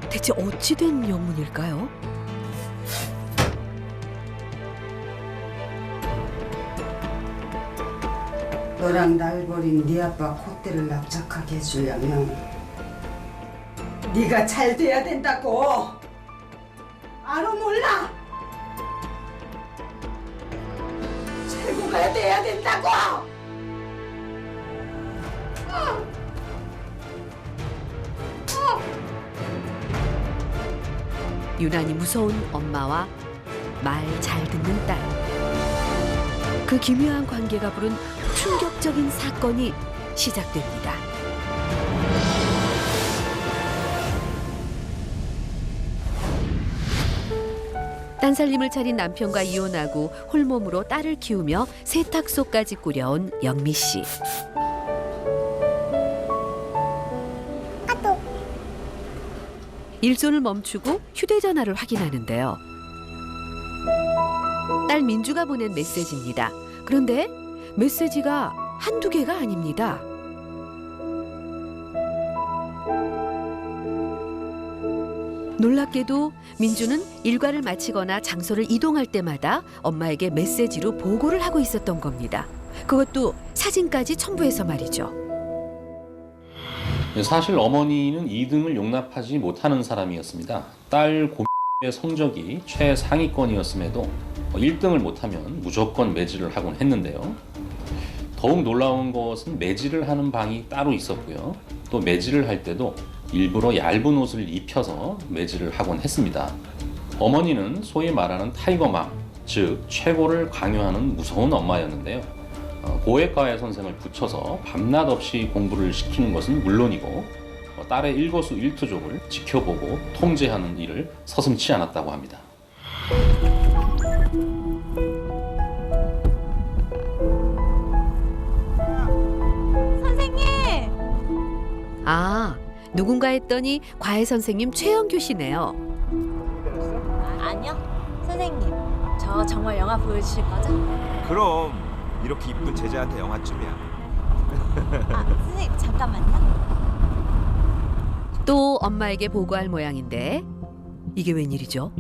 대체 어찌 된 영문일까요? 너랑 날 버린 네 아빠 콧대를 납작하게 해주려면 네가 잘 돼야 된다고. 알아 몰라? 최고가 돼야 된다고. 유난히 무서운 엄마와 말 잘 듣는 딸. 그 기묘한 관계가 부른 충격적인 사건이 시작됩니다. 딴살림을 차린 남편과 이혼하고 홀몸으로 딸을 키우며 세탁소까지 꾸려온 영미 씨. 일손을 멈추고 휴대전화를 확인하는데요. 딸 민주가 보낸 메시지입니다. 그런데 메시지가 한두 개가 아닙니다. 놀랍게도 민주는 일과를 마치거나 장소를 이동할 때마다 엄마에게 메시지로 보고를 하고 있었던 겁니다. 그것도 사진까지 첨부해서 말이죠. 사실 어머니는 2등을 용납하지 못하는 사람이었습니다. 딸 고민의 성적이 최상위권이었음에도 1등을 못하면 무조건 매질을 하곤 했는데요. 더욱 놀라운 것은 매질을 하는 방이 따로 있었고요. 또 매질을 할 때도 일부러 얇은 옷을 입혀서 매질을 하곤 했습니다. 어머니는 소위 말하는 타이거맘, 즉 최고를 강요하는 무서운 엄마였는데요. 고액과외 선생을 붙여서 밤낮 없이 공부를 시키는 것은 물론이고 딸의 일거수일투족을 지켜보고 통제하는 일을 서슴지 않았다고 합니다. 선생님! 아, 누군가 했더니 과외 선생님 최영규 씨네요. 아니요, 선생님. 저 정말 영화 보여주실 거죠? 그럼 이렇게 이쁜 제자한테 영화쯤이야. 선생님, 잠깐만요. 또 엄마에게 보고할 모양인데 이게 웬일이죠?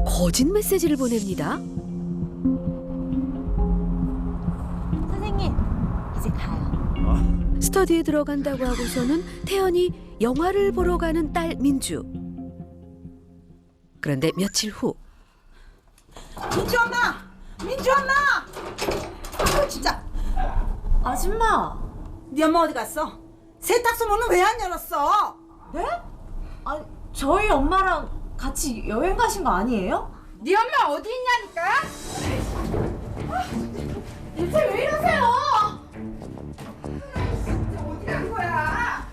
거짓 메시지를 보냅니다. 선생님, 이제 가요. 스터디에 들어간다고 하고서는 태연이 영화를 보러 가는 딸 민주. 그런데 며칠 후 민주 엄마! 민주 엄마! 아유 진짜. 아줌마! 네 엄마 어디 갔어? 세탁소문은 왜 안 열었어? 네? 아니 저희 엄마랑 같이 여행 가신 거 아니에요? 네 엄마 어디 있냐니까? 대체 왜 이러세요? 어디 간 거야?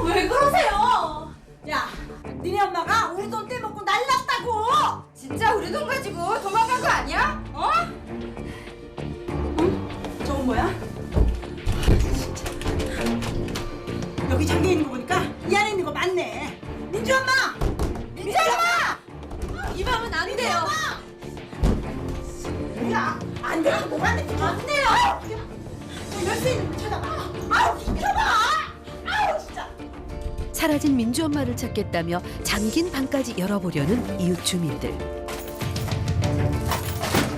왜 그러세요? 야, 니네 엄마가 우리 돈 떼먹고 날랐다고. 진짜 우리 돈 가지고 도망간 거 아니야? 어? 저건 뭐야? 여기 잠겨 있는 거 보니까 이 안에 있는 거 맞네. 민주 엄마! 민주 엄마! 이 방은 안 돼요. 야, 안 돼요. 뭐가 안 돼? 안 돼요. 열쇠 있는 거 찾아봐. 아우, 비켜봐. 아우, 진짜. 사라진 민주 엄마를 찾겠다며 잠긴 방까지 열어보려는 이웃 주민들.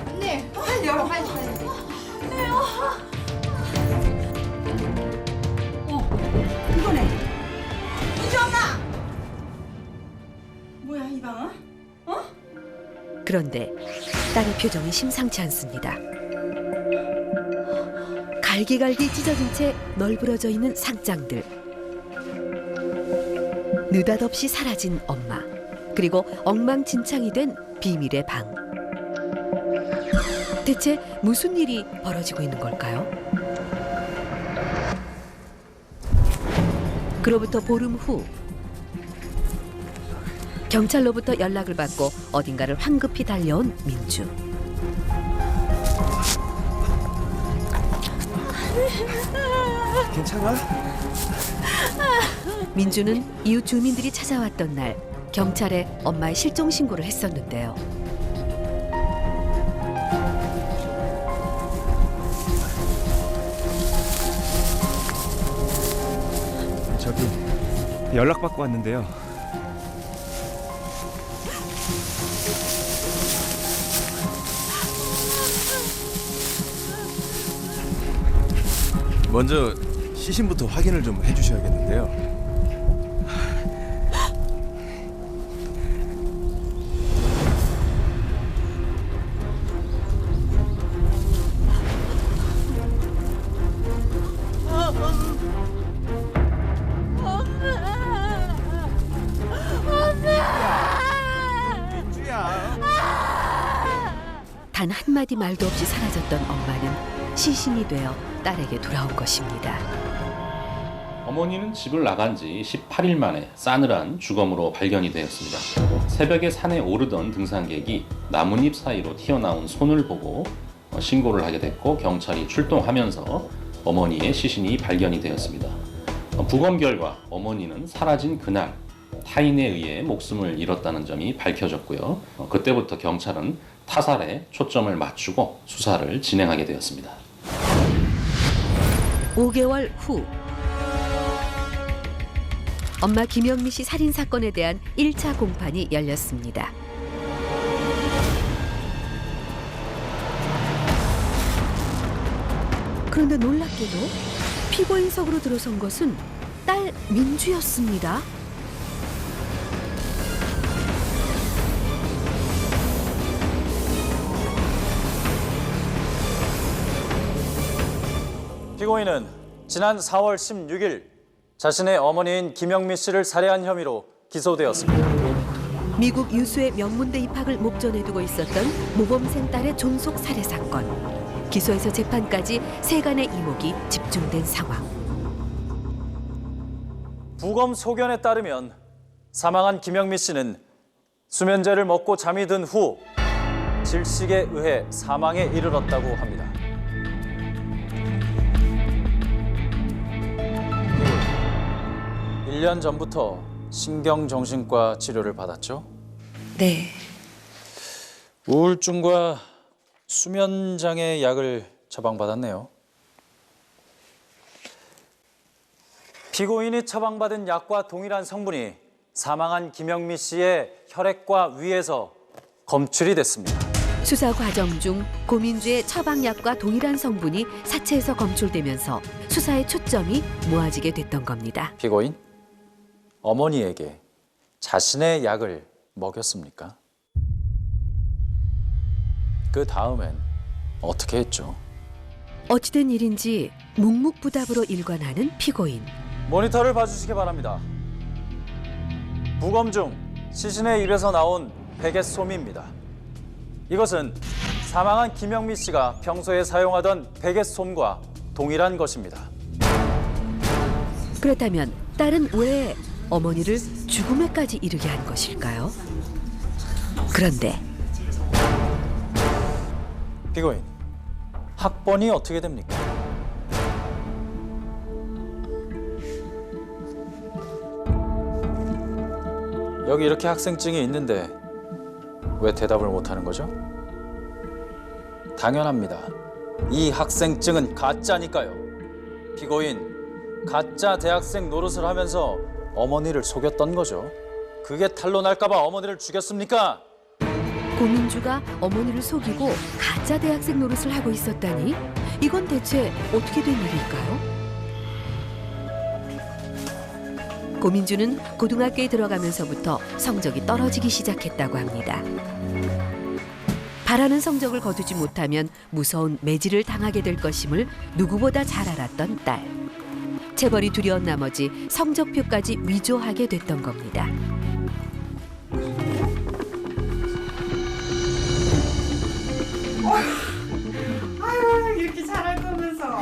언니, 빨리 열어, 빨리. 안 돼요. 이거네. 민주 엄마! 뭐야, 이 방은? 어? 그런데 딸의 표정이 심상치 않습니다. 갈기갈기 찢어진 채 널브러져 있는 상장들. 느닷없이 사라진 엄마. 그리고 엉망진창이 된 비밀의 방. 대체 무슨 일이 벌어지고 있는 걸까요? 그로부터 보름 후 경찰로부터 연락을 받고 어딘가를 황급히 달려온 민주. 괜찮아? 민주는 이웃 주민들이 찾아왔던 날 경찰에 엄마의 실종 신고를 했었는데요. 저기 연락 받고 왔는데요. 먼저 시신부터 확인을 좀 해주셔야겠는데요. 단 한마디 말도 없이 사라졌던 엄마는 시신이 되어 딸에게 돌아온 것입니다. 어머니는 집을 나간 지 18일 만에 싸늘한 주검으로 발견이 되었습니다. 새벽에 산에 오르던 등산객이 나뭇잎 사이로 튀어나온 손을 보고 신고를 하게 됐고 경찰이 출동하면서 어머니의 시신이 발견이 되었습니다. 부검 결과 어머니는 사라진 그날 타인에 의해 목숨을 잃었다는 점이 밝혀졌고요. 그때부터 경찰은 타살에 초점을 맞추고 수사를 진행하게 되었습니다. 5개월 후 엄마 김영미 씨 살인 사건에 대한 1차 공판이 열렸습니다. 그런데 놀랍게도 피고인석으로 들어선 것은 딸 민주였습니다. 피고인은 지난 4월 16일 자신의 어머니인 김영미 씨를 살해한 혐의로 기소되었습니다. 미국 유수의 명문대 입학을 목전에 두고 있었던 모범생 딸의 존속 살해 사건. 기소에서 재판까지 세간의 이목이 집중된 상황. 부검 소견에 따르면 사망한 김영미 씨는 수면제를 먹고 잠이 든 후 질식에 의해 사망에 이르렀다고 합니다. 1년 전부터 신경정신과 치료를 받았죠? 네. 우울증과 수면장애 약을 처방받았네요. 피고인이 처방받은 약과 동일한 성분이 사망한 김영미 씨의 혈액과 위에서 검출이 됐습니다. 수사 과정 중 고민주의 처방약과 동일한 성분이 사체에서 검출되면서 수사의 초점이 모아지게 됐던 겁니다. 피고인, 어머니에게 자신의 약을 먹였습니까? 그 다음엔 어떻게 했죠? 어찌된 일인지 묵묵부답으로 일관하는 피고인. 모니터를 봐주시기 바랍니다. 부검 중 시신의 입에서 나온 베갯솜입니다. 이것은 사망한 김영미 씨가 평소에 사용하던 베갯솜과 동일한 것입니다. 그렇다면 딸은 왜 어머니를 죽음에까지 이르게 한 것일까요? 그런데 피고인, 학번이 어떻게 됩니까? 여기 이렇게 학생증이 있는데 왜 대답을 못하는 거죠? 당연합니다. 이 학생증은 가짜니까요. 피고인, 가짜 대학생 노릇을 하면서 어머니를 속였던 거죠. 그게 탄로날까 봐 어머니를 죽였습니까? 고민주가 어머니를 속이고 가짜 대학생 노릇을 하고 있었다니? 이건 대체 어떻게 된 일일까요? 고민주는 고등학교에 들어가면서부터 성적이 떨어지기 시작했다고 합니다. 바라는 성적을 거두지 못하면 무서운 매질을 당하게 될 것임을 누구보다 잘 알았던 딸. 체벌이 두려운 나머지 성적표까지 위조하게 됐던 겁니다. 아유, 이렇게 잘할 거면서.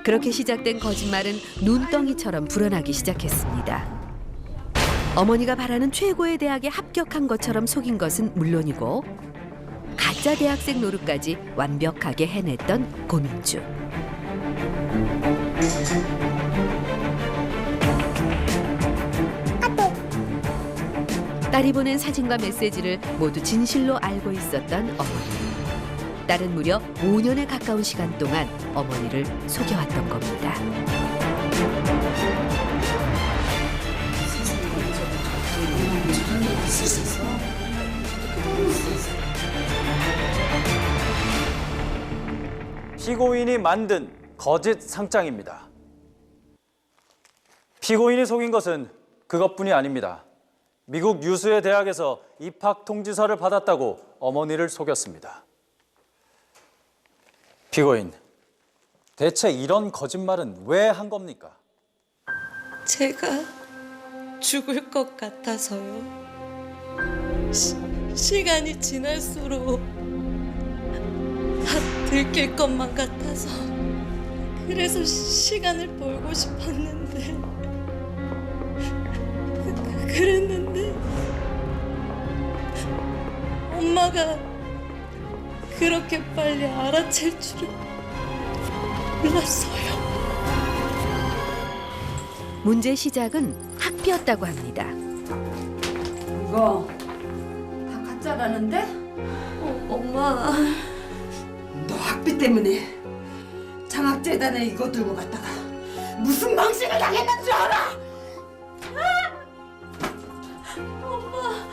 그렇게 시작된 거짓말은 눈덩이처럼 불어나기 시작했습니다. 어머니가 바라는 최고의 대학에 합격한 것처럼 속인 것은 물론이고 가짜 대학생 노릇까지 완벽하게 해냈던 고민주. 딸이 보낸 사진과 메시지를 모두 진실로 알고 있었던 어머니. 딸은 무려 5년에 가까운 시간 동안 어머니를 속여왔던 겁니다. 피고인이 만든 거짓 상장입니다. 피고인이 속인 것은 그것뿐이 아닙니다. 미국 유수의 대학에서 입학 통지서를 받았다고 어머니를 속였습니다. 피고인, 대체 이런 거짓말은 왜 한 겁니까? 제가 죽을 것 같아서요. 시간이 지날수록 다 들킬 것만 같아서 그래서 시간을 벌고 싶었는데 그랬는데 엄마가 그렇게 빨리 알아챌 줄은 몰랐어요. 문제의 시작은 학비였다고 합니다. 이거 다 가짜라는데? 엄마. 너 학비 때문에 장학재단에 이거 들고 갔다가 무슨 망신을 당했는 줄 알아? 엄마.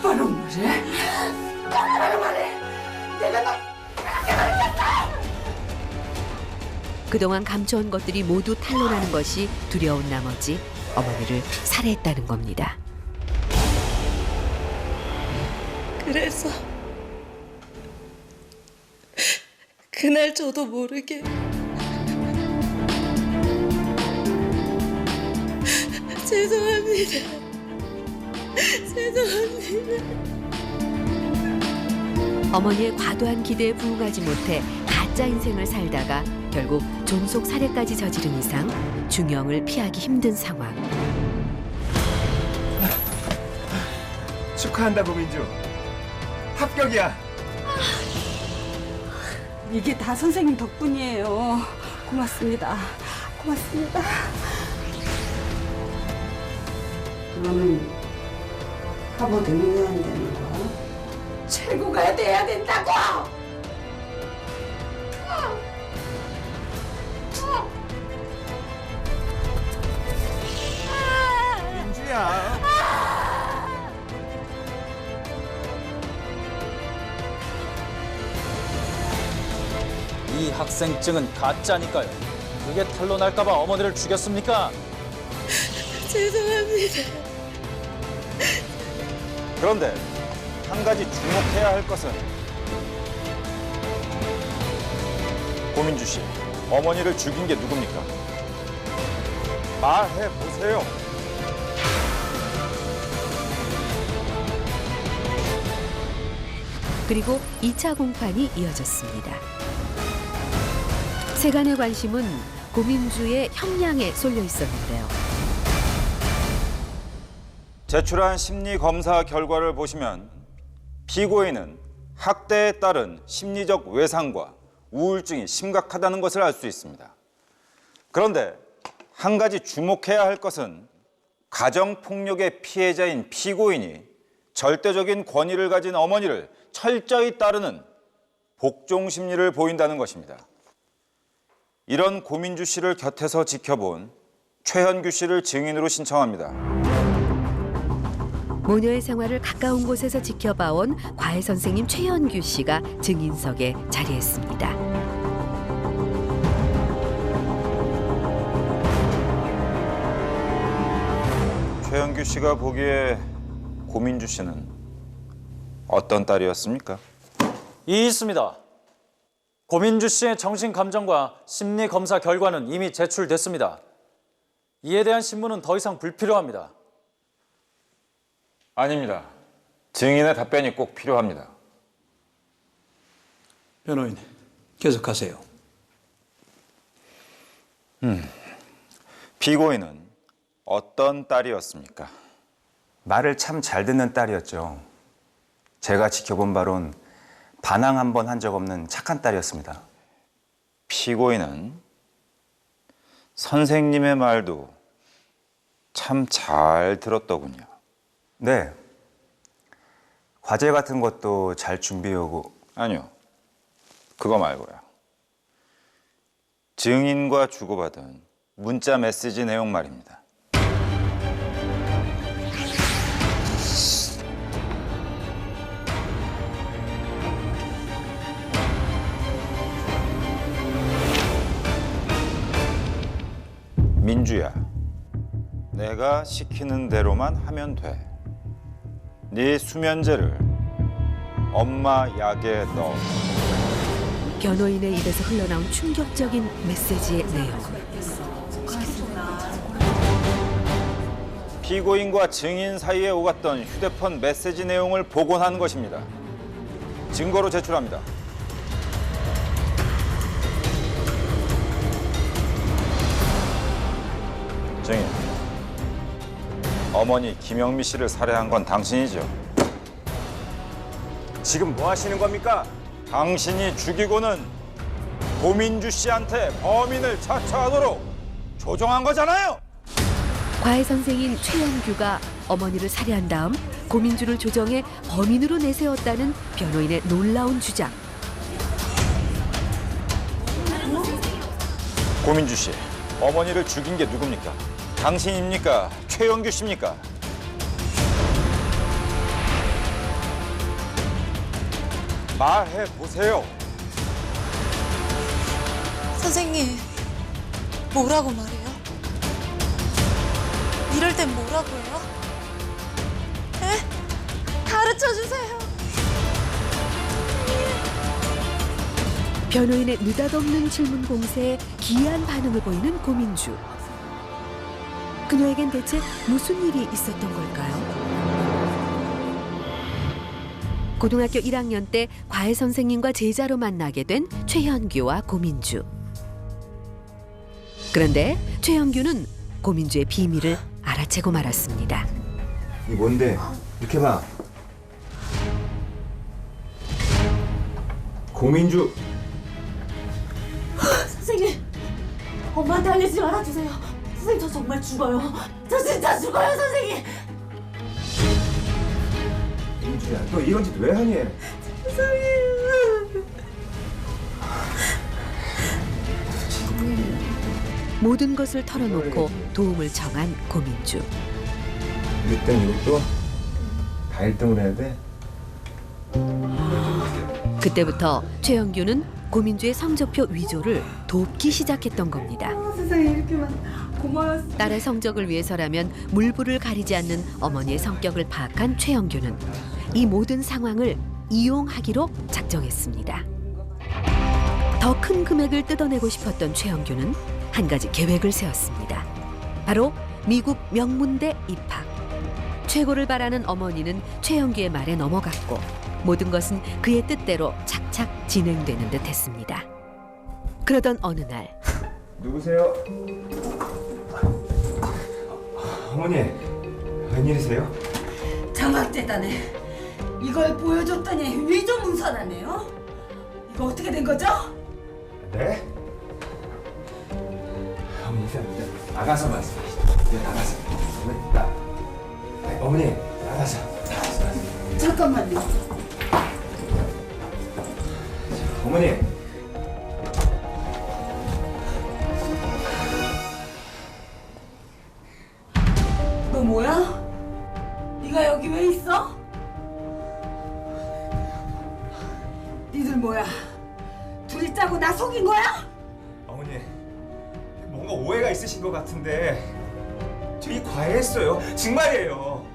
바로 말해? 바로 말해? 내가 너 그렇게 말했다! 그동안 감춰온 것들이 모두 탄로나는 것이 두려운 나머지 어머니를 살해했다는 겁니다. 그래서 그날 저도 모르게 죄송합니다. 죄송합니다. 어머니의 과도한 기대에 부응하지 못해 가짜 인생을 살다가 결국 존속 살해까지 저지른 이상 중형을 피하기 힘든 상황. 축하한다 고민주. 합격이야. 이게 다 선생님 덕분이에요. 고맙습니다. 고맙습니다. 그러면 하버드는 왜 안 되는 거야? 최고가 돼야 된다고! 민주야. 이 학생증은 가짜니까요. 그게 탄로날까 봐 어머니를 죽였습니까? 죄송합니다. 그런데 한 가지 주목해야 할 것은 고민주 씨, 어머니를 죽인 게 누굽니까? 말해 보세요. 그리고 2차 공판이 이어졌습니다. 세간의 관심은 고민주의 형량에 쏠려 있었는데요. 제출한 심리 검사 결과를 보시면 피고인은 학대에 따른 심리적 외상과 우울증이 심각하다는 것을 알 수 있습니다. 그런데 한 가지 주목해야 할 것은 가정폭력의 피해자인 피고인이 절대적인 권위를 가진 어머니를 철저히 따르는 복종 심리를 보인다는 것입니다. 이런 고민주 씨를 곁에서 지켜본 최현규 씨를 증인으로 신청합니다. 모녀의 생활을 가까운 곳에서 지켜봐온 과외 선생님 최현규 씨가 증인석에 자리했습니다. 최현규 씨가 보기에 고민주 씨는 어떤 딸이었습니까? 있습니다. 고민주 씨의 정신감정과 심리검사 결과는 이미 제출됐습니다. 이에 대한 신문은 더 이상 불필요합니다. 아닙니다. 증인의 답변이 꼭 필요합니다. 변호인, 계속하세요. 피고인은 어떤 딸이었습니까? 말을 참 잘 듣는 딸이었죠. 제가 지켜본 바론 반항 한 번 한 적 없는 착한 딸이었습니다. 피고인은 선생님의 말도 참 잘 들었더군요. 네. 과제 같은 것도 잘 준비해오고. 아니요. 그거 말고요. 증인과 주고받은 문자 메시지 내용 말입니다. 민주야, 내가 시키는 대로만 하면 돼. 네 수면제를 엄마 약에 넣어. 변호인의 입에서 흘러나온 충격적인 메시지의 내용. 피고인과 증인 사이에 오갔던 휴대폰 메시지 내용을 복원한 것입니다. 증거로 제출합니다. 증인, 어머니 김영미 씨를 살해한 건 당신이죠? 지금 뭐 하시는 겁니까? 당신이 죽이고는 고민주 씨한테 범인을 자처하도록 조종한 거잖아요! 과외 선생인 최현규가 어머니를 살해한 다음 고민주를 조정해 범인으로 내세웠다는 변호인의 놀라운 주장. 고민주 씨, 어머니를 죽인 게 누굽니까? 당신입니까? 최현규 씨입니까? 말해 보세요. 선생님, 뭐라고 말해요? 이럴 땐 뭐라고 해요? 에? 가르쳐 주세요. 변호인의 느닷없는 질문 공세에 기이한 반응을 보이는 고민주. 그녀에겐 대체 무슨 일이 있었던 걸까요? 고등학교 1학년 때 과외 선생님과 제자로 만나게 된 최현규와 고민주. 그런데 최현규는 고민주의 비밀을 알아채고 말았습니다. 이 뭔데? 이렇게 봐. 고민주. 선생님, 엄마한테 알리지 말아주세요. 선생님, 저 정말 죽어요. 저 진짜 죽어요, 선생님. 민주야, 너 이런 짓 왜 하니? 선생님. 모든 것을 털어놓고 도움을 청한 고민주. 우리 땐 이것도 다 1등을 해야 돼. 그때부터 최영규는 고민주의 성적표 위조를 돕기 시작했던 겁니다. 선생님, 이렇게만 고마워요. 딸의 성적을 위해서라면 물불을 가리지 않는 어머니의 성격을 파악한 최영규는 이 모든 상황을 이용하기로 작정했습니다. 더 큰 금액을 뜯어내고 싶었던 최영규는 한 가지 계획을 세웠습니다. 바로 미국 명문대 입학. 최고를 바라는 어머니는 최영규의 말에 넘어갔고 모든 것은 그의 뜻대로 착착 진행되는 듯했습니다. 그러던 어느 날 누구세요? 어머니, 웬일이세요? 장학재단에 이걸 보여줬더니 위조문서라네요. 이거 어떻게 된 거죠? 네? 어머니, 나가서 말씀하시죠. 네, 나가서. 어머니, 나가서. 잠깐만요. 어머니. 너 뭐야? 네가 여기 왜 있어? 니들 뭐야? 둘이 짜고 나 속인 거야? 어머니, 뭔가 오해가 있으신 것 같은데 되게 과해했어요. 정말이에요.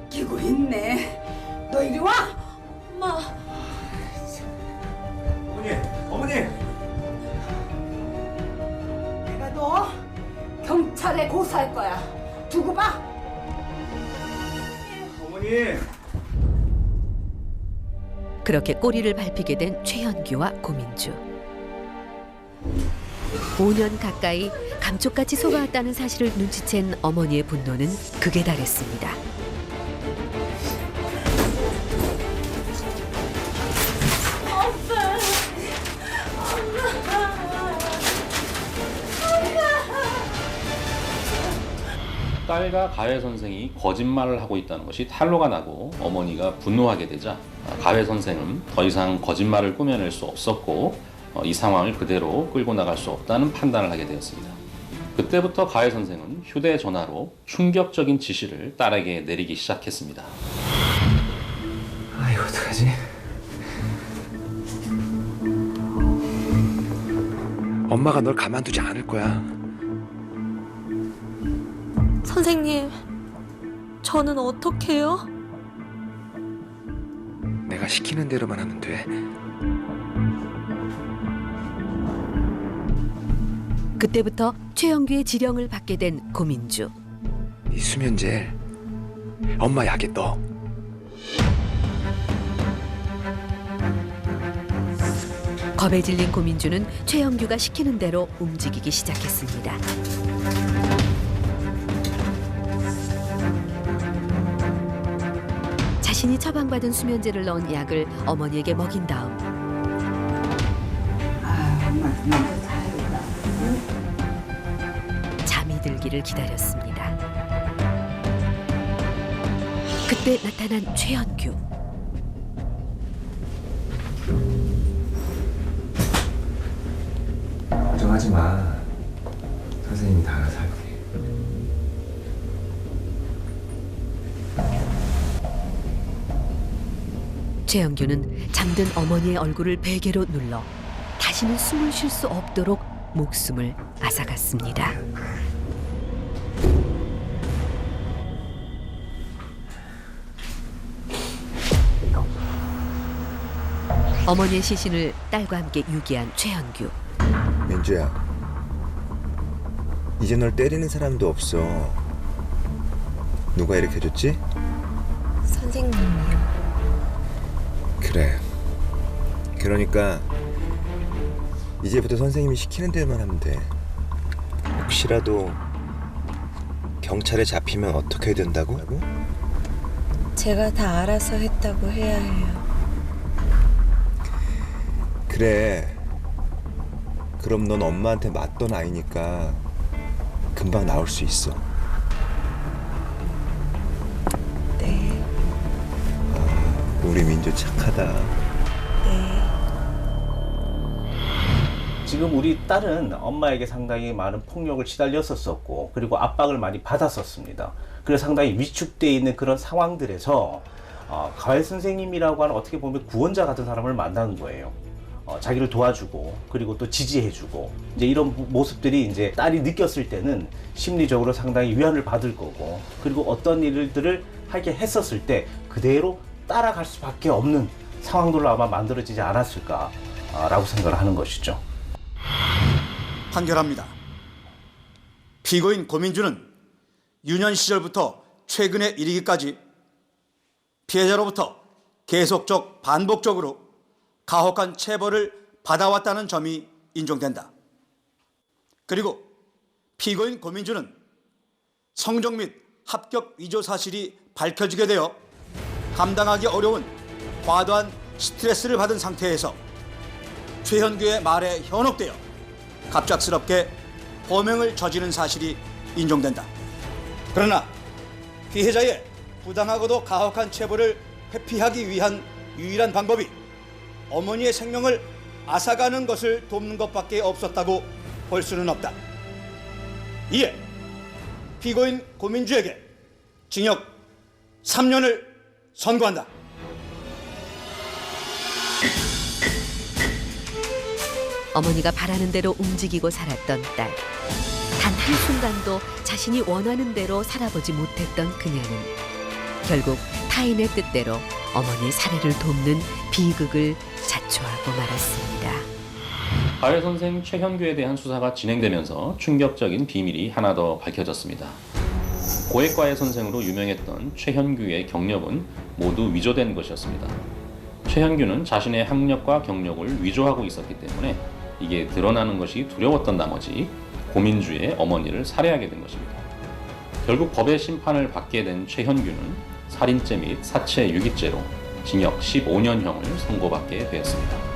끼고 있네. 너 이리 와. 엄마. 어머니. 내가 너 경찰에 고소할 거야. 두고 봐. 어머니. 그렇게 꼬리를 밟히게 된 최현규와 고민주. 5년 가까이 감쪽같이 속아왔다는 사실을 눈치챈 어머니의 분노는 극에 달했습니다. 딸과 가회 선생이 거짓말을 하고 있다는 것이 탄로가 나고 어머니가 분노하게 되자 가회 선생은 더 이상 거짓말을 꾸며낼 수 없었고 이 상황을 그대로 끌고 나갈 수 없다는 판단을 하게 되었습니다. 그때부터 가회 선생은 휴대전화로 충격적인 지시를 딸에게 내리기 시작했습니다. 아, 이거 어떡하지? 엄마가 널 가만두지 않을 거야. 선생님, 저는 어떻게 해요? 내가 시키는 대로만 하면 돼. 그때부터 최영규의 지령을 받게 된 고민주. 이 수면제 엄마 약에 넣어. 겁에 질린 고민주는 최영규가 시키는 대로 움직이기 시작했습니다. 자신이 처방받은 수면제를 넣은 약을 어머니에게 먹인 다음 잠이 들기를 기다렸습니다. 그때 나타난 최현규. 걱정하지 마. 선생님이 다 알아서 할게. 최영규는 잠든 어머니의 얼굴을 베개로 눌러 다시는 숨을 쉴 수 없도록 목숨을 앗아갔습니다. 어머니의 시신을 딸과 함께 유기한 최현규. 민주야, 이제 널 때리는 사람도 없어. 누가 이렇게 해줬지? 선생님이요. 그래. 그러니까 이제부터 선생님이 시키는 대로만 하면 돼. 혹시라도 경찰에 잡히면 어떻게 된다고? 제가 다 알아서 했다고 해야 해요. 그래. 그럼 넌 엄마한테 맞던 아이니까 금방 나올 수 있어. 네. 아, 우리 민주 착하다. 네. 지금 우리 딸은 엄마에게 상당히 많은 폭력을 시달렸었고 그리고 압박을 많이 받았었습니다. 그래서 상당히 위축되어 있는 그런 상황들에서 가회 선생님이라고 하는 어떻게 보면 구원자 같은 사람을 만나는 거예요. 자기를 도와주고 그리고 또 지지해주고 이제 이런 모습들이 이제 딸이 느꼈을 때는 심리적으로 상당히 위안을 받을 거고 그리고 어떤 일들을 하게 했었을 때 그대로 따라갈 수밖에 없는 상황들로 아마 만들어지지 않았을까라고 생각을 하는 것이죠. 판결합니다. 피고인 고민주는 유년 시절부터 최근에 이르기까지 피해자로부터 계속적 반복적으로 가혹한 체벌을 받아왔다는 점이 인정된다. 그리고 피고인 고민주는 성적 및 합격 위조 사실이 밝혀지게 되어 감당하기 어려운 과도한 스트레스를 받은 상태에서 최현규의 말에 현혹되어 갑작스럽게 범행을 저지른 사실이 인정된다. 그러나 피해자의 부당하고도 가혹한 체벌을 회피하기 위한 유일한 방법이 어머니의 생명을 앗아가는 것을 돕는 것밖에 없었다고 볼 수는 없다. 이에 피고인 고민주에게 징역 3년을 선고한다. 어머니가 바라는 대로 움직이고 살았던 딸. 단 한순간도 자신이 원하는 대로 살아보지 못했던 그녀는 결국 타인의 뜻대로 어머니의 살해를 돕는 비극을 자초하고 말았습니다. 가해 선생 최현규에 대한 수사가 진행되면서 충격적인 비밀이 하나 더 밝혀졌습니다. 고액과외 선생으로 유명했던 최현규의 경력은 모두 위조된 것이었습니다. 최현규는 자신의 학력과 경력을 위조하고 있었기 때문에 이게 드러나는 것이 두려웠던 나머지 고민주의 어머니를 살해하게 된 것입니다. 결국 법의 심판을 받게 된 최현규는 살인죄 및 사체 유기죄로 징역 15년형을 선고받게 되었습니다.